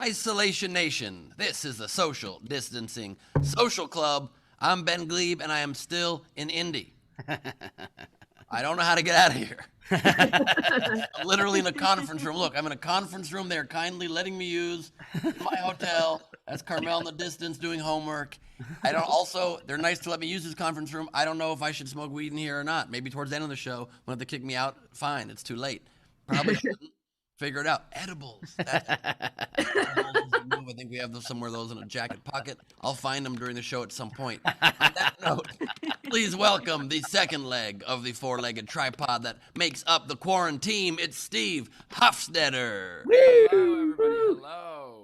Isolation Nation, this is the Social Distancing Social Club. I'm Ben Gleib, and I am still in Indy. I don't know how to get out of here. I'm literally in a conference room. Look, I'm in a conference room. They're kindly letting me use my hotel. That's Carmel in the distance doing homework. They're nice to let me use this conference room. I don't know if I should smoke weed in here or not. Maybe towards the end of the show, when they kick me out, fine, it's too late. Probably shouldn't. Figure it out. Edibles. Edibles is the move. I think we have somewhere those in a jacket pocket. I'll find them during the show at some point. On that note, please welcome the second leg of the four-legged tripod that makes up the quarantine. It's Steve Hofstetter. Hello, everybody. Hello.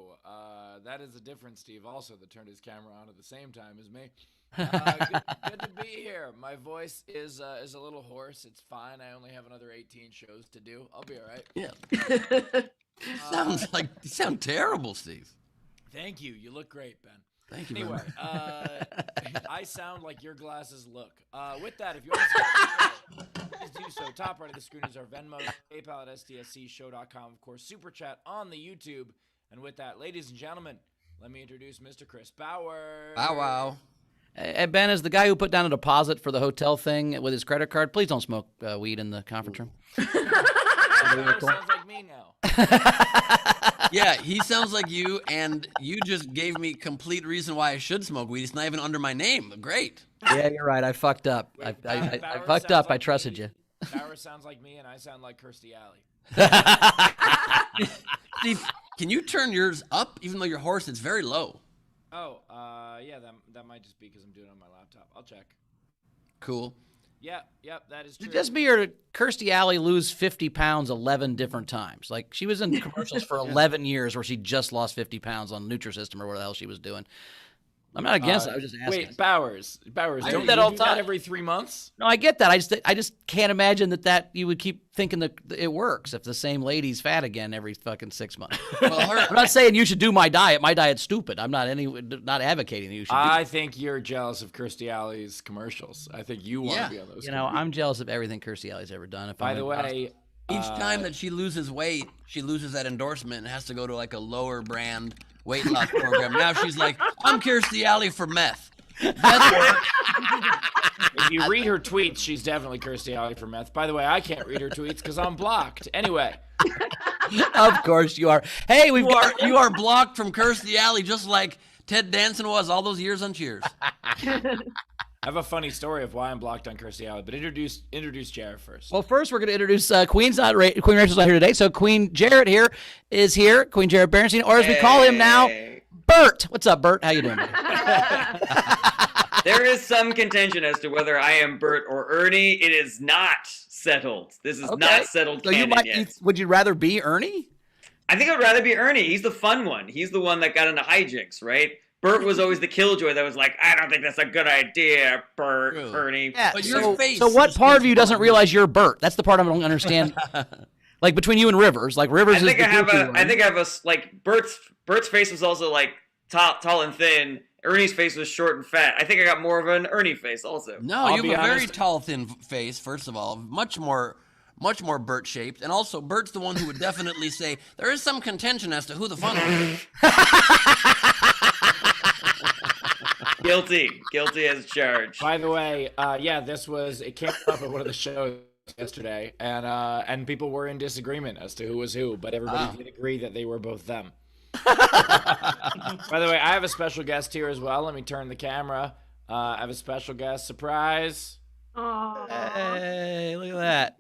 That is a different Steve also that turned his camera on at the same time as me. Good to be here. My voice is a little hoarse. It's fine. I only have another 18 shows to do. I'll be all right. Yeah. You sound terrible, Steve. Thank you. You look great, Ben. Thank you. Anyway, I sound like your glasses look. With that, if you want to please do so. Top right of the screen is our Venmo, PayPal at stscshow.com. Of course, Super Chat on the YouTube. And with that, ladies and gentlemen, let me introduce Mr. Chris Bauer. Bow wow. Hey, Ben, is the guy who put down a deposit for the hotel thing with his credit card, please don't smoke weed in the conference room. Sounds like me now. Yeah, he sounds like you, and you just gave me complete reason why I should smoke weed. It's not even under my name. Great. Yeah, you're right. I fucked up. I fucked up. I trusted you. Bauer sounds like me, and I sound like Kirstie Alley. Steve, can you turn yours up, even though your horse is very low? Oh, yeah, that might just be because I'm doing it on my laptop. I'll check. Cool. Yep, that is true. Did just be her Kirstie Alley lose 50 pounds 11 different times? Like, she was in commercials for 11 years where she just lost 50 pounds on Nutrisystem or whatever the hell she was doing. I'm not against it. I was just asking. Wait, Bowers, I don't do that you all do the time. that every 3 months? No, I get that. I just can't imagine that you would keep thinking that it works if the same lady's fat again every fucking 6 months. Well, I'm not saying you should do my diet. My diet's stupid. I'm not advocating you should. I think you're jealous of Kirstie Alley's commercials. I think you want to be on those. I'm jealous of everything Kirstie Alley's ever done. By the way, each time that she loses weight, she loses that endorsement and has to go to like a lower brand weight loss program. Now she's like, I'm Kirstie Alley for meth. Meth work. If you read her tweets, she's definitely Kirstie Alley for meth. By the way, I can't read her tweets because I'm blocked. Anyway. Of course you are. Hey, you are blocked from Kirstie Alley just like Ted Danson was all those years on Cheers. I have a funny story of why I'm blocked on Kirstie Alley, but introduce Jared first. Well, first we're going to introduce Queen Rachel's not here today, so Queen Jarrett is here. Queen Jarrett Berenstein, or as we call him now, Bert. What's up, Bert? How you doing? There is some contention as to whether I am Bert or Ernie. It is not settled. This is not settled so canon yet. Would you rather be Ernie? I think I would rather be Ernie. He's the fun one. He's the one that got into hijinks, right? Bert was always the killjoy that was like, I don't think that's a good idea, Bert, Ernie. Yeah, but your face. So what part of you doesn't realize you're Bert? That's the part I don't understand. Like between you and Rivers, like Rivers is the I think I have a like Bert's face was also like tall and thin. Ernie's face was short and fat. I think I got more of an Ernie face also. No, you have a very tall, thin face. First of all, much more Bert shaped, and also Bert's the one who would definitely say there is some contention as to who the fun is. Guilty as charged. By the way, it came up at one of the shows yesterday, and people were in disagreement as to who was who, but everybody did agree that they were both them. By the way, I have a special guest here as well. Let me turn the camera. I have a special guest. Surprise. Aww. Hey, look at that.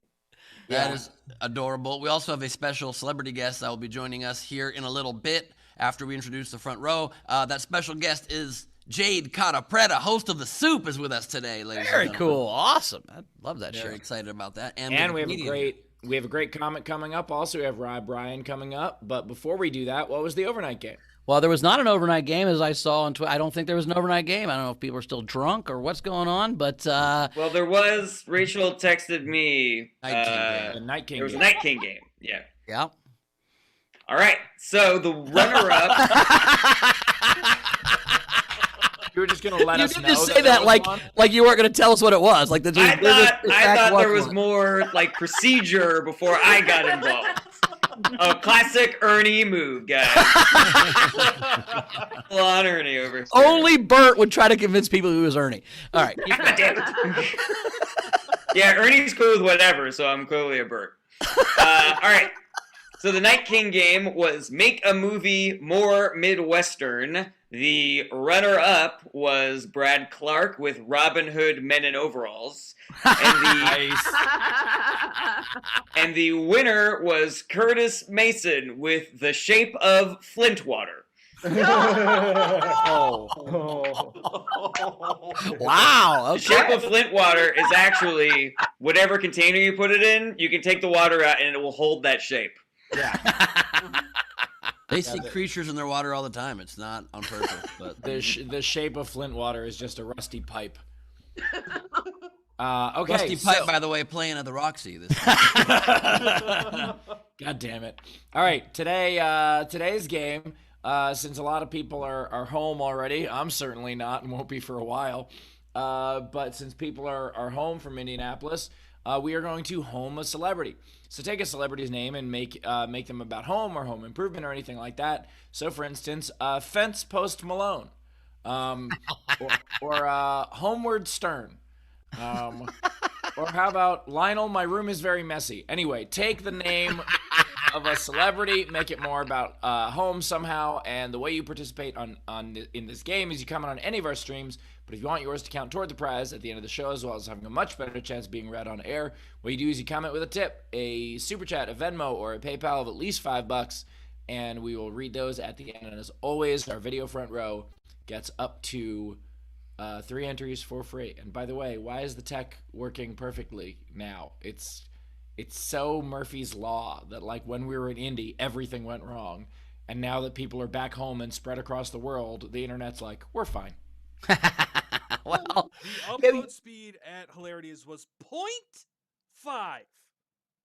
That is adorable. We also have a special celebrity guest that will be joining us here in a little bit after we introduce the front row. That special guest is Jade Catta-Preta, host of The Soup, is with us today, ladies and Very gentlemen. cool. Awesome. I love that show. Very excited about that. And we have a great comic coming up. Also, we have Rob Bryan coming up. But before we do that, what was the overnight game? Well, there was not an overnight game, as I saw on Twitter. I don't think there was an overnight game. I don't know if people are still drunk or what's going on, but well, there was. Rachel texted me. The Night King. There was a Night King game. Yeah. Yeah. All right. So the runner-up. You were just gonna let us know. You did just say that like you weren't gonna tell us what it was. Like I thought there was more like procedure before I got involved. Oh, classic Ernie move, guys. Full on Ernie over here. Only Bert would try to convince people he was Ernie. All right. God damn it. Yeah, Ernie's cool with whatever, so I'm clearly a Bert. All right. So the Night King game was make a movie more Midwestern. The runner-up was Brad Clark with Robin Hood Men in Overalls. And the winner was Curtis Mason with The Shape of Flintwater. Oh. Wow. The Shape of Flintwater is actually whatever container you put it in, you can take the water out and it will hold that shape. Yeah. They see creatures in their water all the time. It's not on purpose, but The shape of Flintwater is just a rusty pipe. Okay. Rusty Pipe, by the way, playing at the Roxy this God damn it. All right, today's game, since a lot of people are home already, I'm certainly not and won't be for a while, but since people are home from Indianapolis, we are going to home a celebrity. So take a celebrity's name and make them about home or home improvement or anything like that. So for instance, Fence Post Malone, or Homeward Stern. Or how about Lionel, my room is very messy. Anyway, take the name of a celebrity, make it more about home somehow, and the way you participate in this game is you comment on any of our streams, but if you want yours to count toward the prize at the end of the show, as well as having a much better chance of being read on air, what you do is you comment with a tip, a super chat, a Venmo, or a PayPal of at least $5, and we will read those at the end. And as always, our video front row gets up to 3 entries for free. And by the way, why is the tech working perfectly now? It's so Murphy's Law that, like, when we were in Indy, everything went wrong. And now that people are back home and spread across the world, the internet's like, we're fine. Well, The upload speed at Hilarities was 0.5.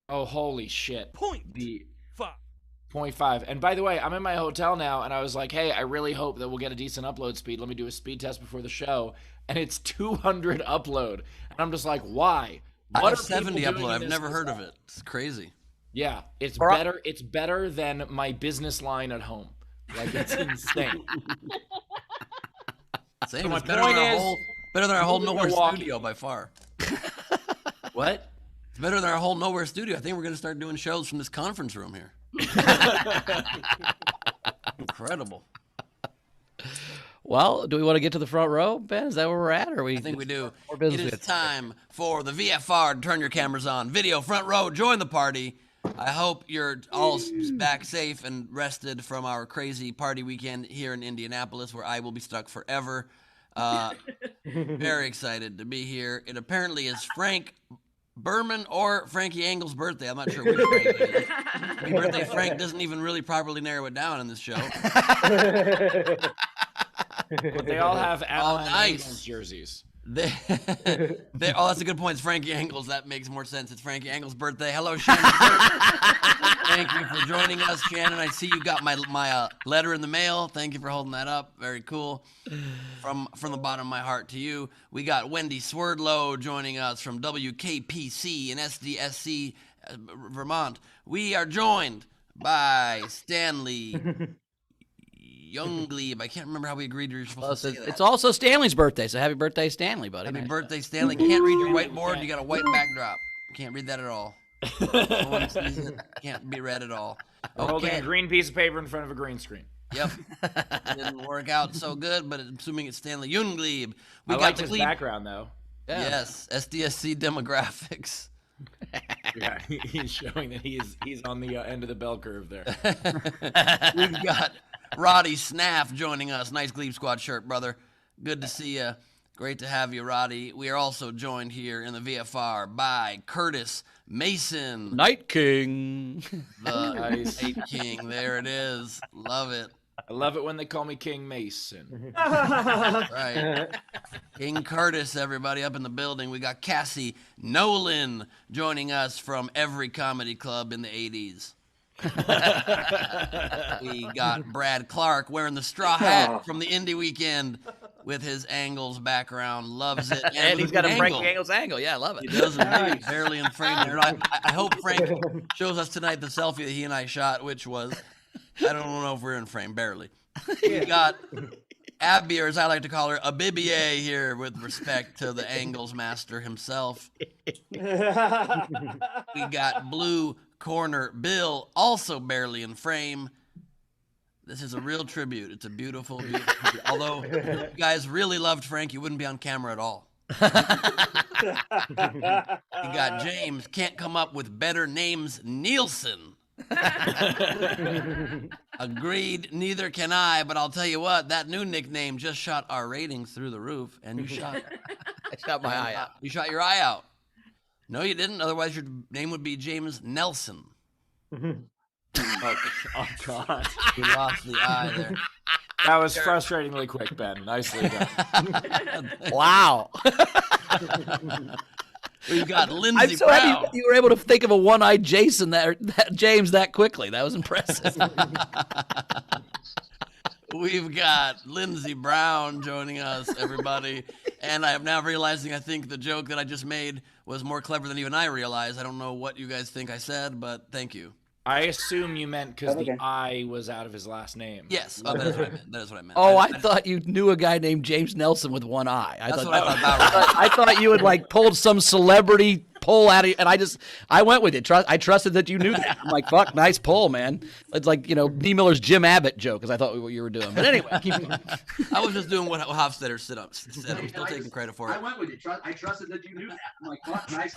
Oh, holy shit. Point The 5. 0.5. And by the way, I'm in my hotel now, and I was like, hey, I really hope that we'll get a decent upload speed. Let me do a speed test before the show. And it's 200 upload. And I'm just like, why? I What have are people 70 doing upload. in I've this never heard of hotel? it. It's crazy. Yeah, it's Or- better. It's better than my business line at home. Like, it's insane. Same. So my It's better point than our is, whole move to Nowhere Milwaukee. studio by far. what? It's better than our whole Nowhere studio. I think we're going to start doing shows from this conference room here. Incredible. Well, do we want to get to the front row, Ben? Is that where we're at? Or I think we do. More business It we is have to time for the VFR to turn your cameras on. Video front row, join the party. I hope you're all back safe and rested from our crazy party weekend here in Indianapolis, where I will be stuck forever. Very excited to be here. It apparently is Frank Berman or Frankie Engel's birthday. I'm not sure which Frank it is. Happy birthday, Frank doesn't even really properly narrow it down in this show. But they all have Anaheim nice. Angels jerseys. Oh, that's a good point. It's Frankie Engels. That makes more sense. It's Frankie Engels' birthday. Hello, Shannon. Thank you for joining us, Shannon. I see you got my letter in the mail. Thank you for holding that up. Very cool. From the bottom of my heart to you. We got Wendy Swerdlow joining us from WKPC in SDSC, Vermont. We are joined by Stanley Gleib. I can't remember how we agreed you're supposed to say that. It's also Stanley's birthday, so happy birthday, Stanley, buddy. Happy birthday, Stanley. Can't read your whiteboard. You got a white backdrop. Can't read that at all. No one sees it. Can't be read at all. We're holding Okay. a green piece of paper in front of a green screen. Yep. Didn't work out so good, but assuming it's Stanley Gleib. We I got like the his Gleib. background, though. Yeah. Yes, SDSC demographics. Yeah, he's showing that he's on the end of the bell curve there. We've got Roddy Snaff joining us. Nice Gleib Squad shirt, brother. Good to see you. Great to have you, Roddy. We are also joined here in the VFR by Curtis Mason, Night King. the Nice. Night King. There it is. Love it. I love it when they call me King Mason. Right. King Curtis, everybody up in the building. We got Cassie Nolan joining us from every comedy club in the 80s. We got Brad Clark wearing the straw hat from the Indie Weekend. with his Angles background. Loves it. And he's got a Angle. Frankie Angles angle. Yeah, I love He it. does indeed. Barely in frame there. I hope Frank shows us tonight the selfie that he and I shot, which was, I don't know if we're in frame, barely. We got Abby, or as I like to call her, a Bibier here with respect to the Angles master himself. We got Blue Corner Bill, also barely in frame. This is a real tribute. It's a beautiful, beautiful tribute. Although if you guys really loved Frank, you wouldn't be on camera at all. You got James, can't come up with better names, Nielsen. Agreed, neither can I, but I'll tell you what, that new nickname just shot our ratings through the roof, and you shot I shot my eye out. You shot your eye out. No, you didn't. Otherwise, your name would be James Nelson. Oh God. You lost the eye there. That was frustratingly quick, Ben. Nicely done. Wow. We got I'm Lindsey so Brown. happy you were able to think of a one-eyed Jason James that quickly. That was impressive. We've got Lindsey Brown joining us, everybody. And I am now realizing I think the joke that I just made was more clever than even I realized. I don't know what you guys think I said, but thank you. I assume you meant because the I was out of his last name. Yes, that is what I meant. That is what I meant. Oh, I thought you knew a guy named James Nelson with one eye. That's what I thought about. I thought you had like pulled some celebrity pull out of you, and I went with it. I trusted that you knew that. I'm like, fuck, nice pull, man. It's like, D. Miller's Jim Abbott joke, because I thought what you were doing. But anyway, keep going. I was just doing what Hofstetter said. I'm still taking credit for it. I went with it. I trusted that you knew that. I'm like, fuck, nice.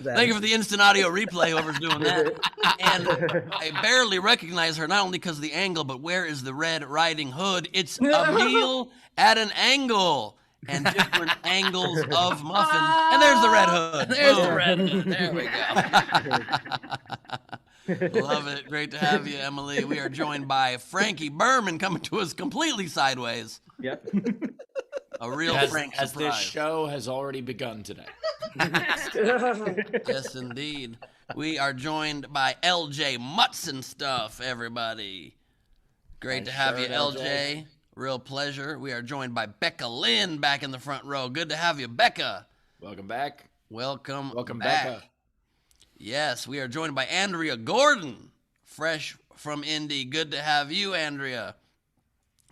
Thank you for the instant audio replay, whoever's doing that. And I barely recognize her, not only because of the angle, but where is the Red Riding Hood? It's a meal at an angle. And different angles of muffins. And there's the Red Hood. There's the Red Hood. There we go. Love it. Great to have you, Emily. We are joined by Frankie Berman coming to us completely sideways. Yep. A real Frank As surprise. this show has already begun today. Yes, indeed. We are joined by LJ Mutson Stuff, everybody. Great to have you, LJ. Real pleasure. We are joined by Becca Lynn back in the front row. Good to have you, Becca. Welcome back. Welcome back. Becca. Yes, we are joined by Andrea Gordon, fresh from Indy. Good to have you, Andrea.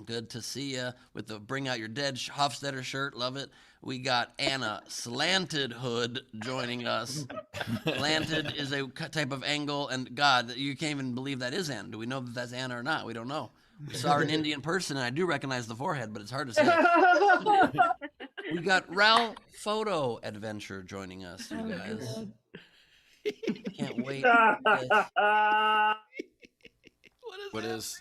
Good to see you with the Bring Out Your Dead Hofstetter shirt. Love it. We got Anna Slanted Hood joining us. Slanted is a type of angle, and God, you can't even believe that is Anna. Do we know that that's Anna or not? We don't know. We saw her in Indian person, and I do recognize the forehead, but it's hard to say. We got Ralph Photo Adventure joining us, you guys. Can't wait. What is?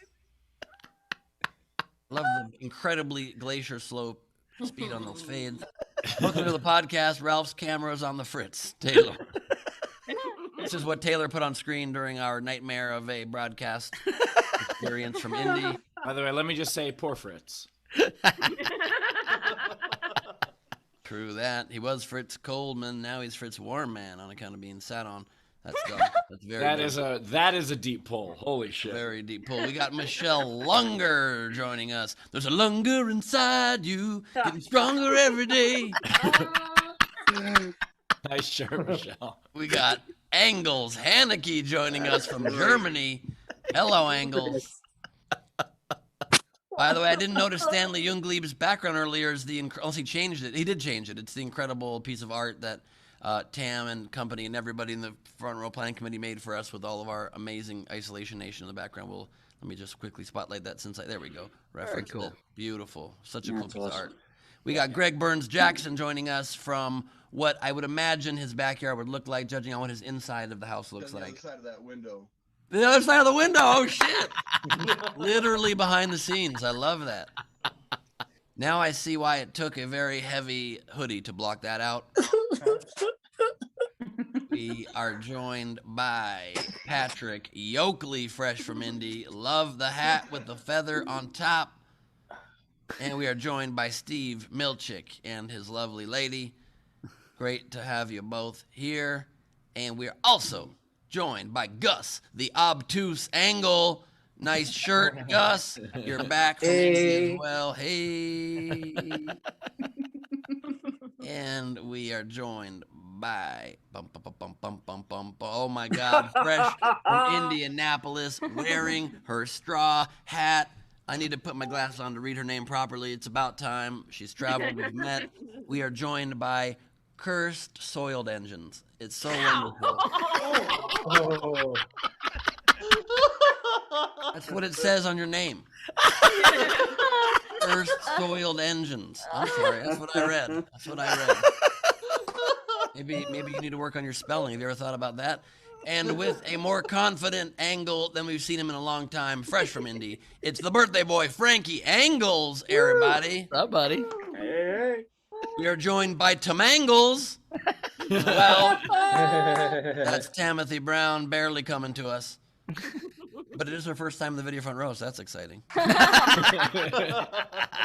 Love the incredibly glacier slope speed on those fades. Welcome to the podcast. Ralph's camera's on the fritz. Taylor. This is what Taylor put on screen during our nightmare of a broadcast experience from Indy. By the way, let me just say, poor Fritz. True that. He was Fritz Coleman. Now he's Fritz Warman on account of being sat on. That's dumb. That's very That is a deep pull. Holy shit. very deep pull. We got Michelle Lunger joining us. There's a Lunger inside you, getting stronger every day. Nice shirt, Michelle. We got Angles Haneke joining us from Germany. Hello, Angles. By the way, I didn't notice Stanley Jungleib's background earlier. Unless he changed it. He did change it. It's the incredible piece of art that Tam and company and everybody in the front row planning committee made for us with all of our amazing Isolation Nation in the background. Let me just quickly spotlight that there we go. Reference cool. it. Beautiful. Such a cool piece of art. We got Greg Burns Jackson joining us from what I would imagine his backyard would look like, judging on what his inside of the house looks like. The other side of that window. The other side of the window. Oh, shit. Literally behind the scenes. I love that. Now I see why it took a very heavy hoodie to block that out. We are joined by Patrick Yoakley, fresh from Indy. Love the hat with the feather on top. And we are joined by Steve Milchick and his lovely lady. Great to have you both here. And we're also joined by Gus, the obtuse angle. Nice shirt, Gus. You're back from Indy as well. Hey. And we are joined by oh my God, fresh from Indianapolis, wearing her straw hat. I need to put my glasses on to read her name properly. It's about time. She's traveled, we've met. We are joined by Cursed Soiled Engines. It's so wonderful. Oh. That's what it says on your name. Cursed Soiled Engines. I'm sorry, that's what I read. Maybe you need to work on your spelling. Have you ever thought about that? And with a more confident angle than we've seen him in a long time, fresh from Indy, it's the birthday boy, Frankie Angles, everybody. What's up, buddy? Hey. We are joined by Tamangles. Well, that's Timothy Brown barely coming to us. But it is her first time in the video front row, so that's exciting.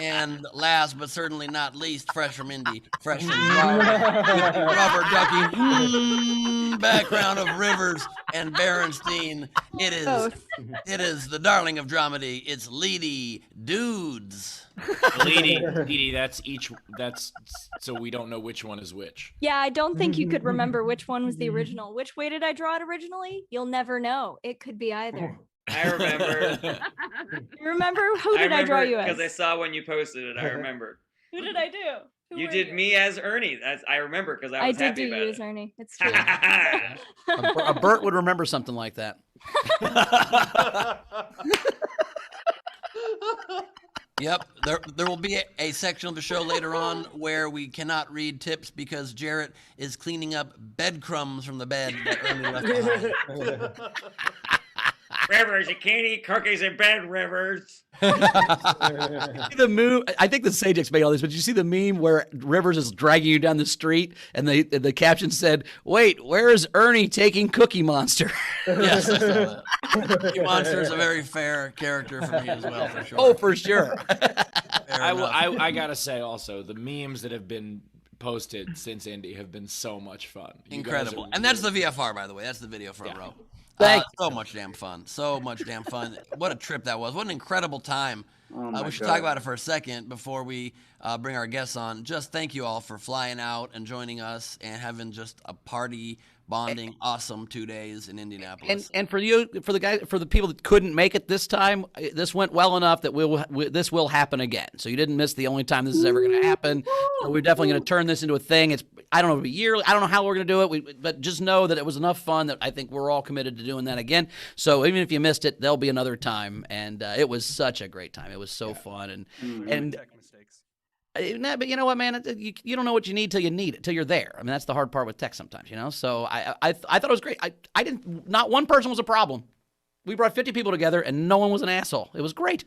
And last but certainly not least, fresh from Indy, fresh from rubber ducky background of Rivers and Berenstein. It is the darling of dramedy. It's Leedy Dudes. Leedy, that's so we don't know which one is which. Yeah, I don't think you could remember which one was the original. Which way did I draw it originally? You'll never know. It could be either. I remember. You remember? Who did I draw you as? Because I saw when you posted it. I remember. Who did I do? You did me as Ernie. I remember because I was did happy do about you it. as Ernie. It's true. A Bert would remember something like that. Yep, there will be a section of the show later on where we cannot read tips because Jarrett is cleaning up bed crumbs from the bed that Ernie left behind. Rivers, you can't eat cookies in bed, Rivers. The meme, I think the Sajix made all this, but you see the meme where Rivers is dragging you down the street, and the caption said, "Wait, where is Ernie taking Cookie Monster?" Yes, I saw that. Cookie Monster is a very fair character for me as well, for sure. Oh, for sure. I gotta say also, the memes that have been posted since Indy have been so much fun. You guys Incredible. are And that's the VFR, by the way. That's the video front row. Thank So much damn fun. So much damn fun. What a trip that was. What an incredible time. Oh We should talk about it for a second before we bring our guests on. Just thank you all for flying out and joining us and having just a party, bonding, awesome 2 days in Indianapolis. And for the people that couldn't make it this time, this went well enough that this will happen again. So you didn't miss the only time this is ever going to happen. So we're definitely going to turn this into a thing. I don't know if it'll be yearly. I don't know how we're going to do it. But just know that it was enough fun that I think we're all committed to doing that again. So even if you missed it, there'll be another time. And it was such a great time. It was so fun. And Tech mistakes. nah, but you know what, man? You don't know what you need till you need it, till you're there. I mean, that's the hard part with tech sometimes, you know? So I thought it was great. I didn't, not one person was a problem. We brought 50 people together and no one was an asshole. It was great.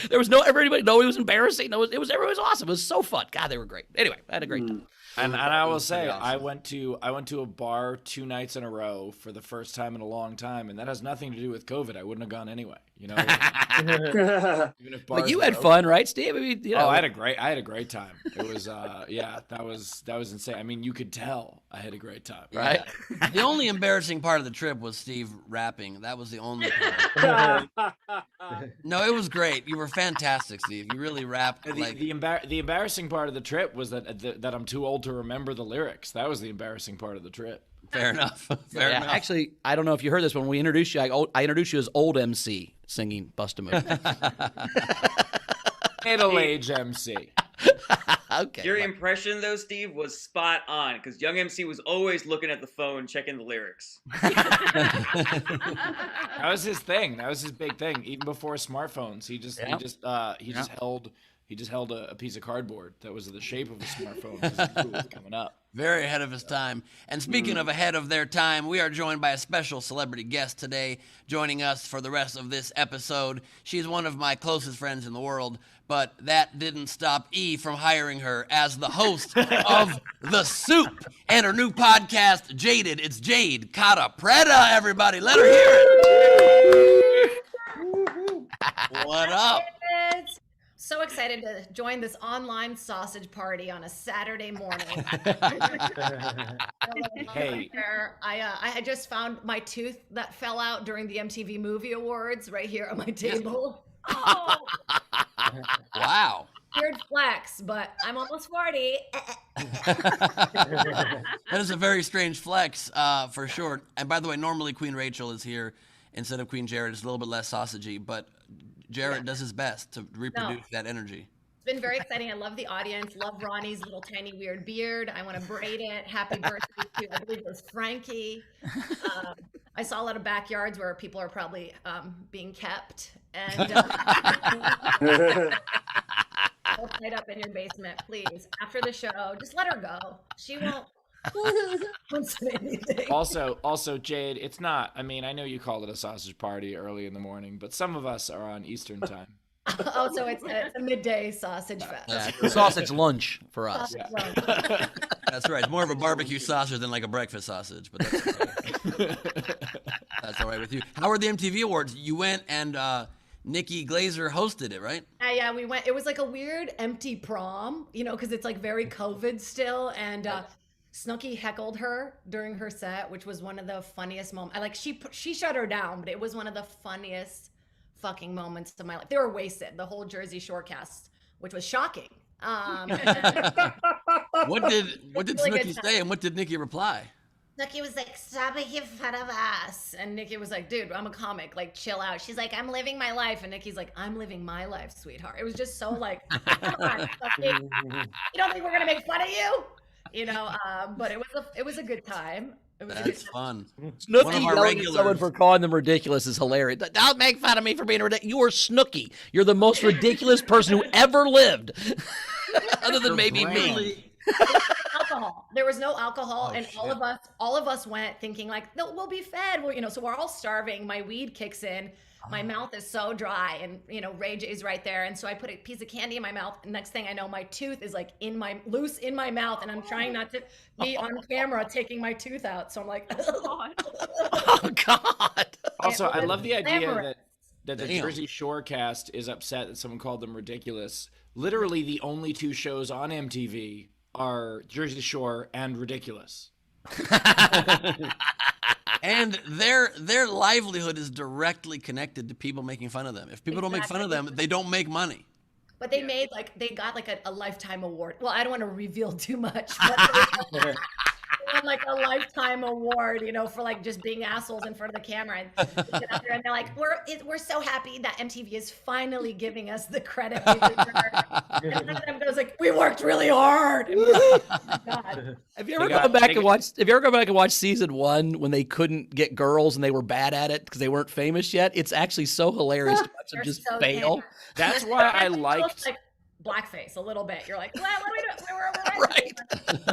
There was everybody was embarrassing. Everybody was awesome. It was so fun. God, they were great. Anyway, I had a great time. And I will say, I went to a bar 2 nights in a row for the first time in a long time, and that has nothing to do with COVID. I wouldn't have gone anyway. You know, even if bars But you were had open. fun, right, Steve? I mean, you know. Oh, I had a great time. It was, that was insane. I mean, you could tell I had a great time. Right? The only embarrassing part of the trip was Steve rapping. That was the only part. No, it was great. You were fantastic, Steve. You really rapped like... The embarrassing part of the trip was that I'm too old to remember the lyrics. That was the embarrassing part of the trip. Fair enough. Fair enough. Actually, I don't know if you heard this when we introduced you. I introduced you as old MC singing Bust a Move. Middle-age MC. Okay. Your impression, though, Steve, was spot on because young MC was always looking at the phone, checking the lyrics. That was his thing. That was his big thing. Even before smartphones, he just held a piece of cardboard that was the shape of a smartphone because he knew it was coming up. Very ahead of his time. And speaking of ahead of their time, we are joined by a special celebrity guest today, joining us for the rest of this episode. She's one of my closest friends in the world, but that didn't stop E from hiring her as the host of The Soup and her new podcast, Jaded. It's Jade Catta-Preta, everybody. Let her hear it. What up? so excited to join this online sausage party on a Saturday morning. Hey. I had just found my tooth that fell out during the MTV Movie Awards right here on my table. Oh, Wow. Weird flex, but I'm almost 40. That is a very strange flex, for sure. And by the way, normally Queen Rachel is here instead of Queen Jared. It's a little bit less sausagey, but Jared does his best to reproduce that energy. It's been very exciting. I love the audience. Love Ronnie's little tiny weird beard. I want to braid it. Happy birthday to, I believe it was Frankie. I saw a lot of backyards where people are probably being kept. And go tied up in your basement, please. After the show, just let her go. She won't say anything. Also, Jade, it's not. I mean, I know you called it a sausage party early in the morning, but some of us are on Eastern time. Oh, so it's a midday sausage fest. Yeah, sausage lunch for us. Sausage lunch. That's right. It's more of a barbecue sausage than like a breakfast sausage, but that's okay. That's all right with you. How were the MTV Awards? You went and Nikki Glazer hosted it, right? Yeah, we went. It was like a weird empty prom, because it's like very COVID still. And Snooki heckled her during her set, which was one of the funniest moments. Like she shut her down, but it was one of the funniest fucking moments of my life. They were wasted, the whole Jersey Shore cast, which was shocking. What did Really Snooki good say, and what did Nikki reply? Nikki was like, stop making fun of us. And Nikki was like, dude, I'm a comic. Like, chill out. She's like, I'm living my life. And Nikki's like, I'm living my life, sweetheart. It was just so like, come on, Snooki. You don't think we're going to make fun of you? But it was a good time. It was a good That's time. fun. Snooki One of our yelling at someone regulars. for calling them ridiculous is hilarious. Don't make fun of me for being ridiculous. You are Snooki. You're the most ridiculous person who ever lived, other than maybe me. Alcohol. There was no alcohol, and shit. all of us went thinking like, no, we'll be fed. Well, so we're all starving. My weed kicks in. My mouth is so dry, and Ray J's right there, and so I put a piece of candy in my mouth. And next thing I know, my tooth is like loose in my mouth, and I'm trying not to be on camera taking my tooth out. So I'm like, Oh God. Also, I was love the idea glamorous. that the Damn. Jersey Shore cast is upset that someone called them ridiculous. Literally, the only two shows on MTV are Jersey Shore and Ridiculous. And their livelihood is directly connected to people making fun of them. If people don't make fun of them, they don't make money. But they got like a lifetime award. Well, I don't want to reveal too much, but they won like a lifetime award, for like just being assholes in front of the camera. And they get out there and they're like, we're so happy that MTV is finally giving us the credit we deserve. And one of them goes like, we worked really hard. And we're like, oh my God. Have you ever They got- gone back they and got- watched? Have you ever gone back and watched season 1 when they couldn't get girls and they were bad at it because they weren't famous yet? It's actually so hilarious to watch them They're just so fail. hammered. That's why I It's liked. almost like blackface a little bit. You're like, what are we doing? We're Right.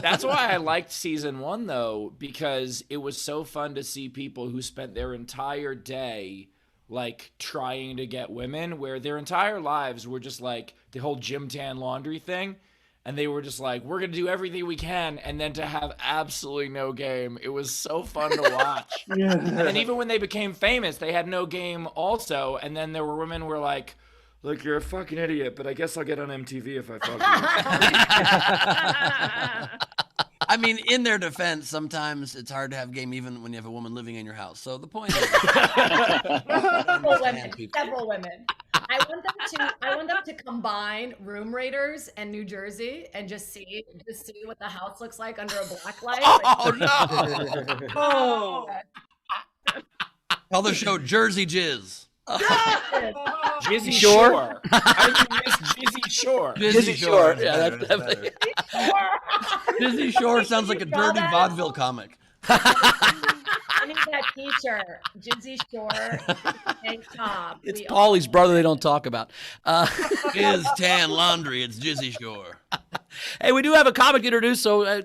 That's why I liked season 1 though, because it was so fun to see people who spent their entire day like trying to get women, where their entire lives were just like the whole gym tan laundry thing. And they were just like, we're going to do everything we can. And then to have absolutely no game. It was so fun to watch. And then even when they became famous, they had no game also. And then there were women who were like, look, you're a fucking idiot, but I guess I'll get on MTV if I fuck you. I mean, in their defense, sometimes it's hard to have game even when you have a woman living in your house. So the point is, Several women. I want them to combine Room Raiders and New Jersey and just see what the house looks like under a black light. oh no! Oh, Call the show Jersey Jizz. Jizzy Shore? Shore. I think you missed Jizzy Shore. Jizzy Shore. is Yeah, better, that's it's definitely. better. Jizzy Shore sounds like a dirty vaudeville comic. I need that T-shirt. Jizzy Shore tank top. It's We Paulie's brother they don't talk about. Is tan laundry. It's Jizzy Shore. Hey, we do have a comic to introduce. So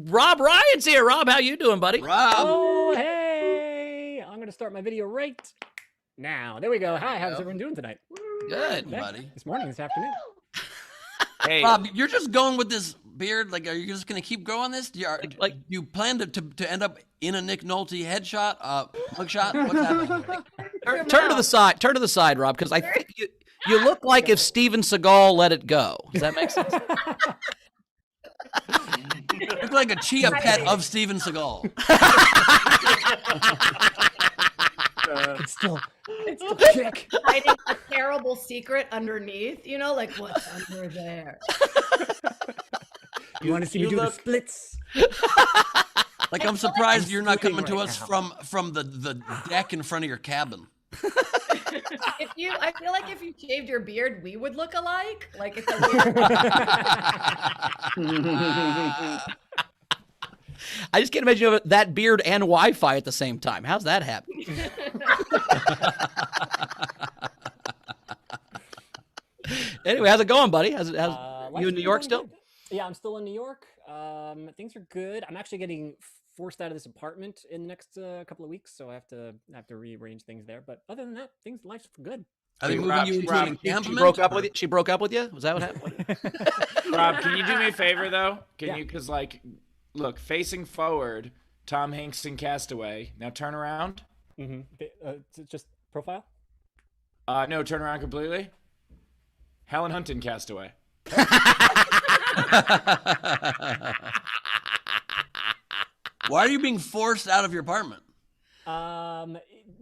Rob Ryan's here. Rob, how you doing, buddy? Rob. Oh, hey! I'm going to start my video right now. There we go. Hi, how's everyone doing tonight? Good, Okay. buddy. This morning, this afternoon. Hey, Rob, you're just going with this beard. Like, are you just gonna keep growing this? Do you plan to end up in a Nick Nolte headshot, mugshot? What's happening? Turn to the side. Turn to the side, Rob, because I think You look like if Steven Seagal let it go. Does that make sense? You look like a chia pet of Steven Seagal. It's still chick. Hiding a terrible secret underneath, you know, like what's under there? You want to see me do the splits? Like, I'm surprised I'm you're not coming splitting to right us now. from the deck in front of your cabin. I feel like if you shaved your beard, we would look alike. Like it's a weird. I just can't imagine you have that beard and Wi-Fi at the same time. How's that happen? Anyway, how's it going, buddy? How's you Life's in New been York going still? good. Yeah, I'm still in New York. Things are good. I'm actually getting forced out of this apartment in the next couple of weeks, so I have to rearrange things there. But other than that, life's good. Are they moving Rob, you into Rob, an She encampment? broke up with you? She broke up with you? Was that what happened? Rob, can you do me a favor though? Can Yeah. you? Because like, look, facing forward, Tom Hanks in Castaway. Now turn around. Mm-hmm. Just profile. No, turn around completely. Helen Hunt in Castaway. Why are you being forced out of your apartment?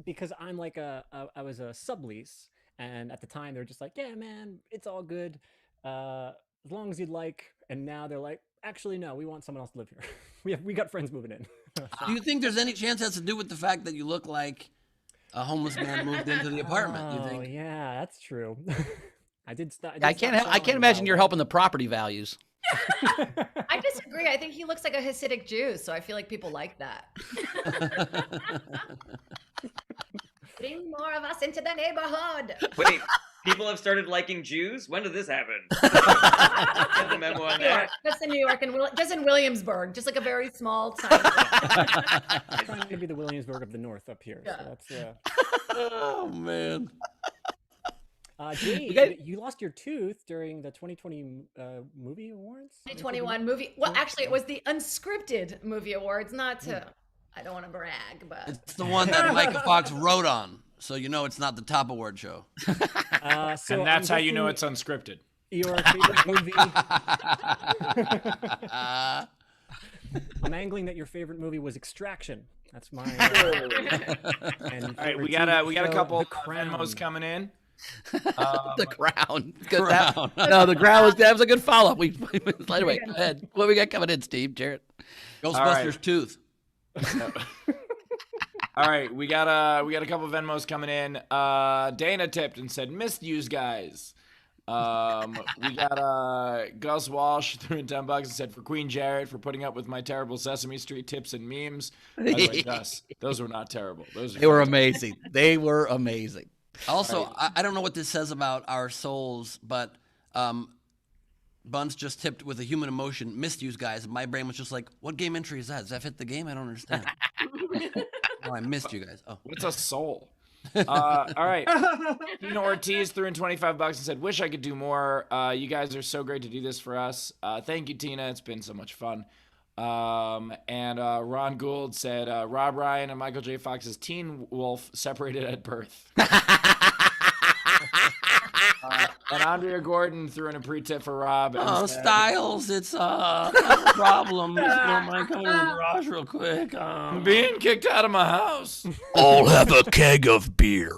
Because I'm like I was a sublease, and at the time they were just like, yeah, man, it's all good, as long as you'd like. And now they're like, actually, no, we want someone else to live here. we got friends moving in. Do you think there's any chance it has to do with the fact that you look like a homeless man moved into the apartment? You Oh think? yeah, that's true. I can't imagine you're helping the property values. I disagree. I think he looks like a Hasidic Jew, so I feel like people like that. Bring more of us into the neighborhood. Wait, people have started liking Jews? When did this happen? Have the memo on New York, that? just in New York and just in Williamsburg, just like a very small town. trying to be the Williamsburg of the North up here. Yeah. So that's Oh man. Jade, you lost your tooth during the 2020 movie awards. 2021 movie. Well, actually, it was the unscripted movie awards. Not to, I don't want to brag, but It's the one that Micah Fox wrote on, so you know it's not the top award show. So And that's I'm how you know guessing it's unscripted. your favorite movie. I'm angling that your favorite movie was Extraction. That's my. And All right, we favorite got TV a show, couple The Crown. Venmos coming in. The Crown. Good, Crown. no, the Crown that was a good follow-up. Anyway, go ahead. What we got coming in, Steve? Jarrett? Ghostbusters tooth. All right, we got a couple Venmos coming in. Dana tipped and said, "Missed yous guys." We got Gus Walsh threw in $10 and said, "For Queen Jarrett for putting up with my terrible Sesame Street tips and memes." By the way, Gus, those were not terrible. They were amazing. They were amazing. Also, I don't know what this says about our souls, but Buns just tipped with a human emotion, missed you guys. My brain was just like, what game entry is that? Does that fit the game? I don't understand. Oh, I missed you guys. Oh. What's a soul? All right. Tina Ortiz threw in $25 and said, "Wish I could do more. You guys are so great to do this for us. Thank you, Tina. It's been so much fun." And Ron Gould said, "Rob Ryan and Michael J. Fox's Teen Wolf separated at birth." And Andrea Gordon threw in a pre-tip for Rob. And Oh, said, Styles, it's not a problem. If you don't mind coming to the garage real quick. "I'm being kicked out of my house." I'll have a keg of beer.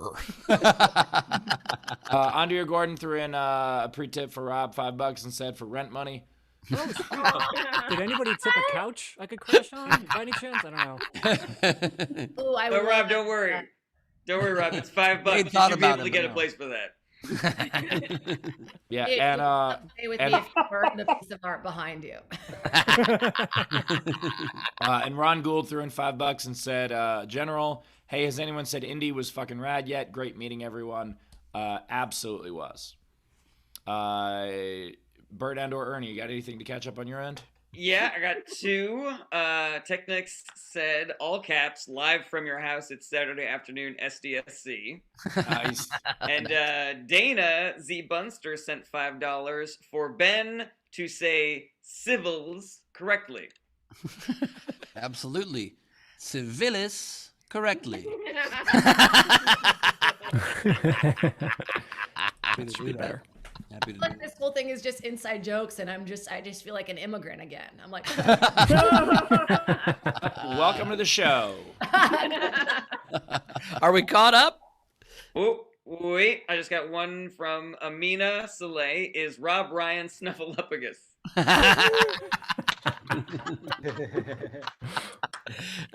Andrea Gordon threw in a pre-tip for Rob, $5 and said, "For rent money." Did anybody tip a couch I could crash on by any chance? I don't know. ooh, I No, would Rob, don't worry. Don't worry, Rob. It's $5. They You thought should be about able it, to get but a no. place for that. Yeah, It and would stay with and- me if you burned the piece of art behind you. and Ron Gould threw in $5 and said, "General, hey, has anyone said Indy was fucking rad yet? Great meeting everyone." Absolutely was. Bert and or Ernie, you got anything to catch up on your end? Yeah, I got two. Technics said, all caps, live from your house. It's Saturday afternoon, SDSC. Nice. And Dana Z. Bunster sent $5 for Ben to say civils correctly. Absolutely. Civilis correctly. That should be better. Happy to do Like this whole thing is just inside jokes, and I just feel like an immigrant again. I'm like, Welcome to the show. Are we caught up? Oh, wait. I just got one from Amina Saleh. Is Rob Ryan Snuffleupagus?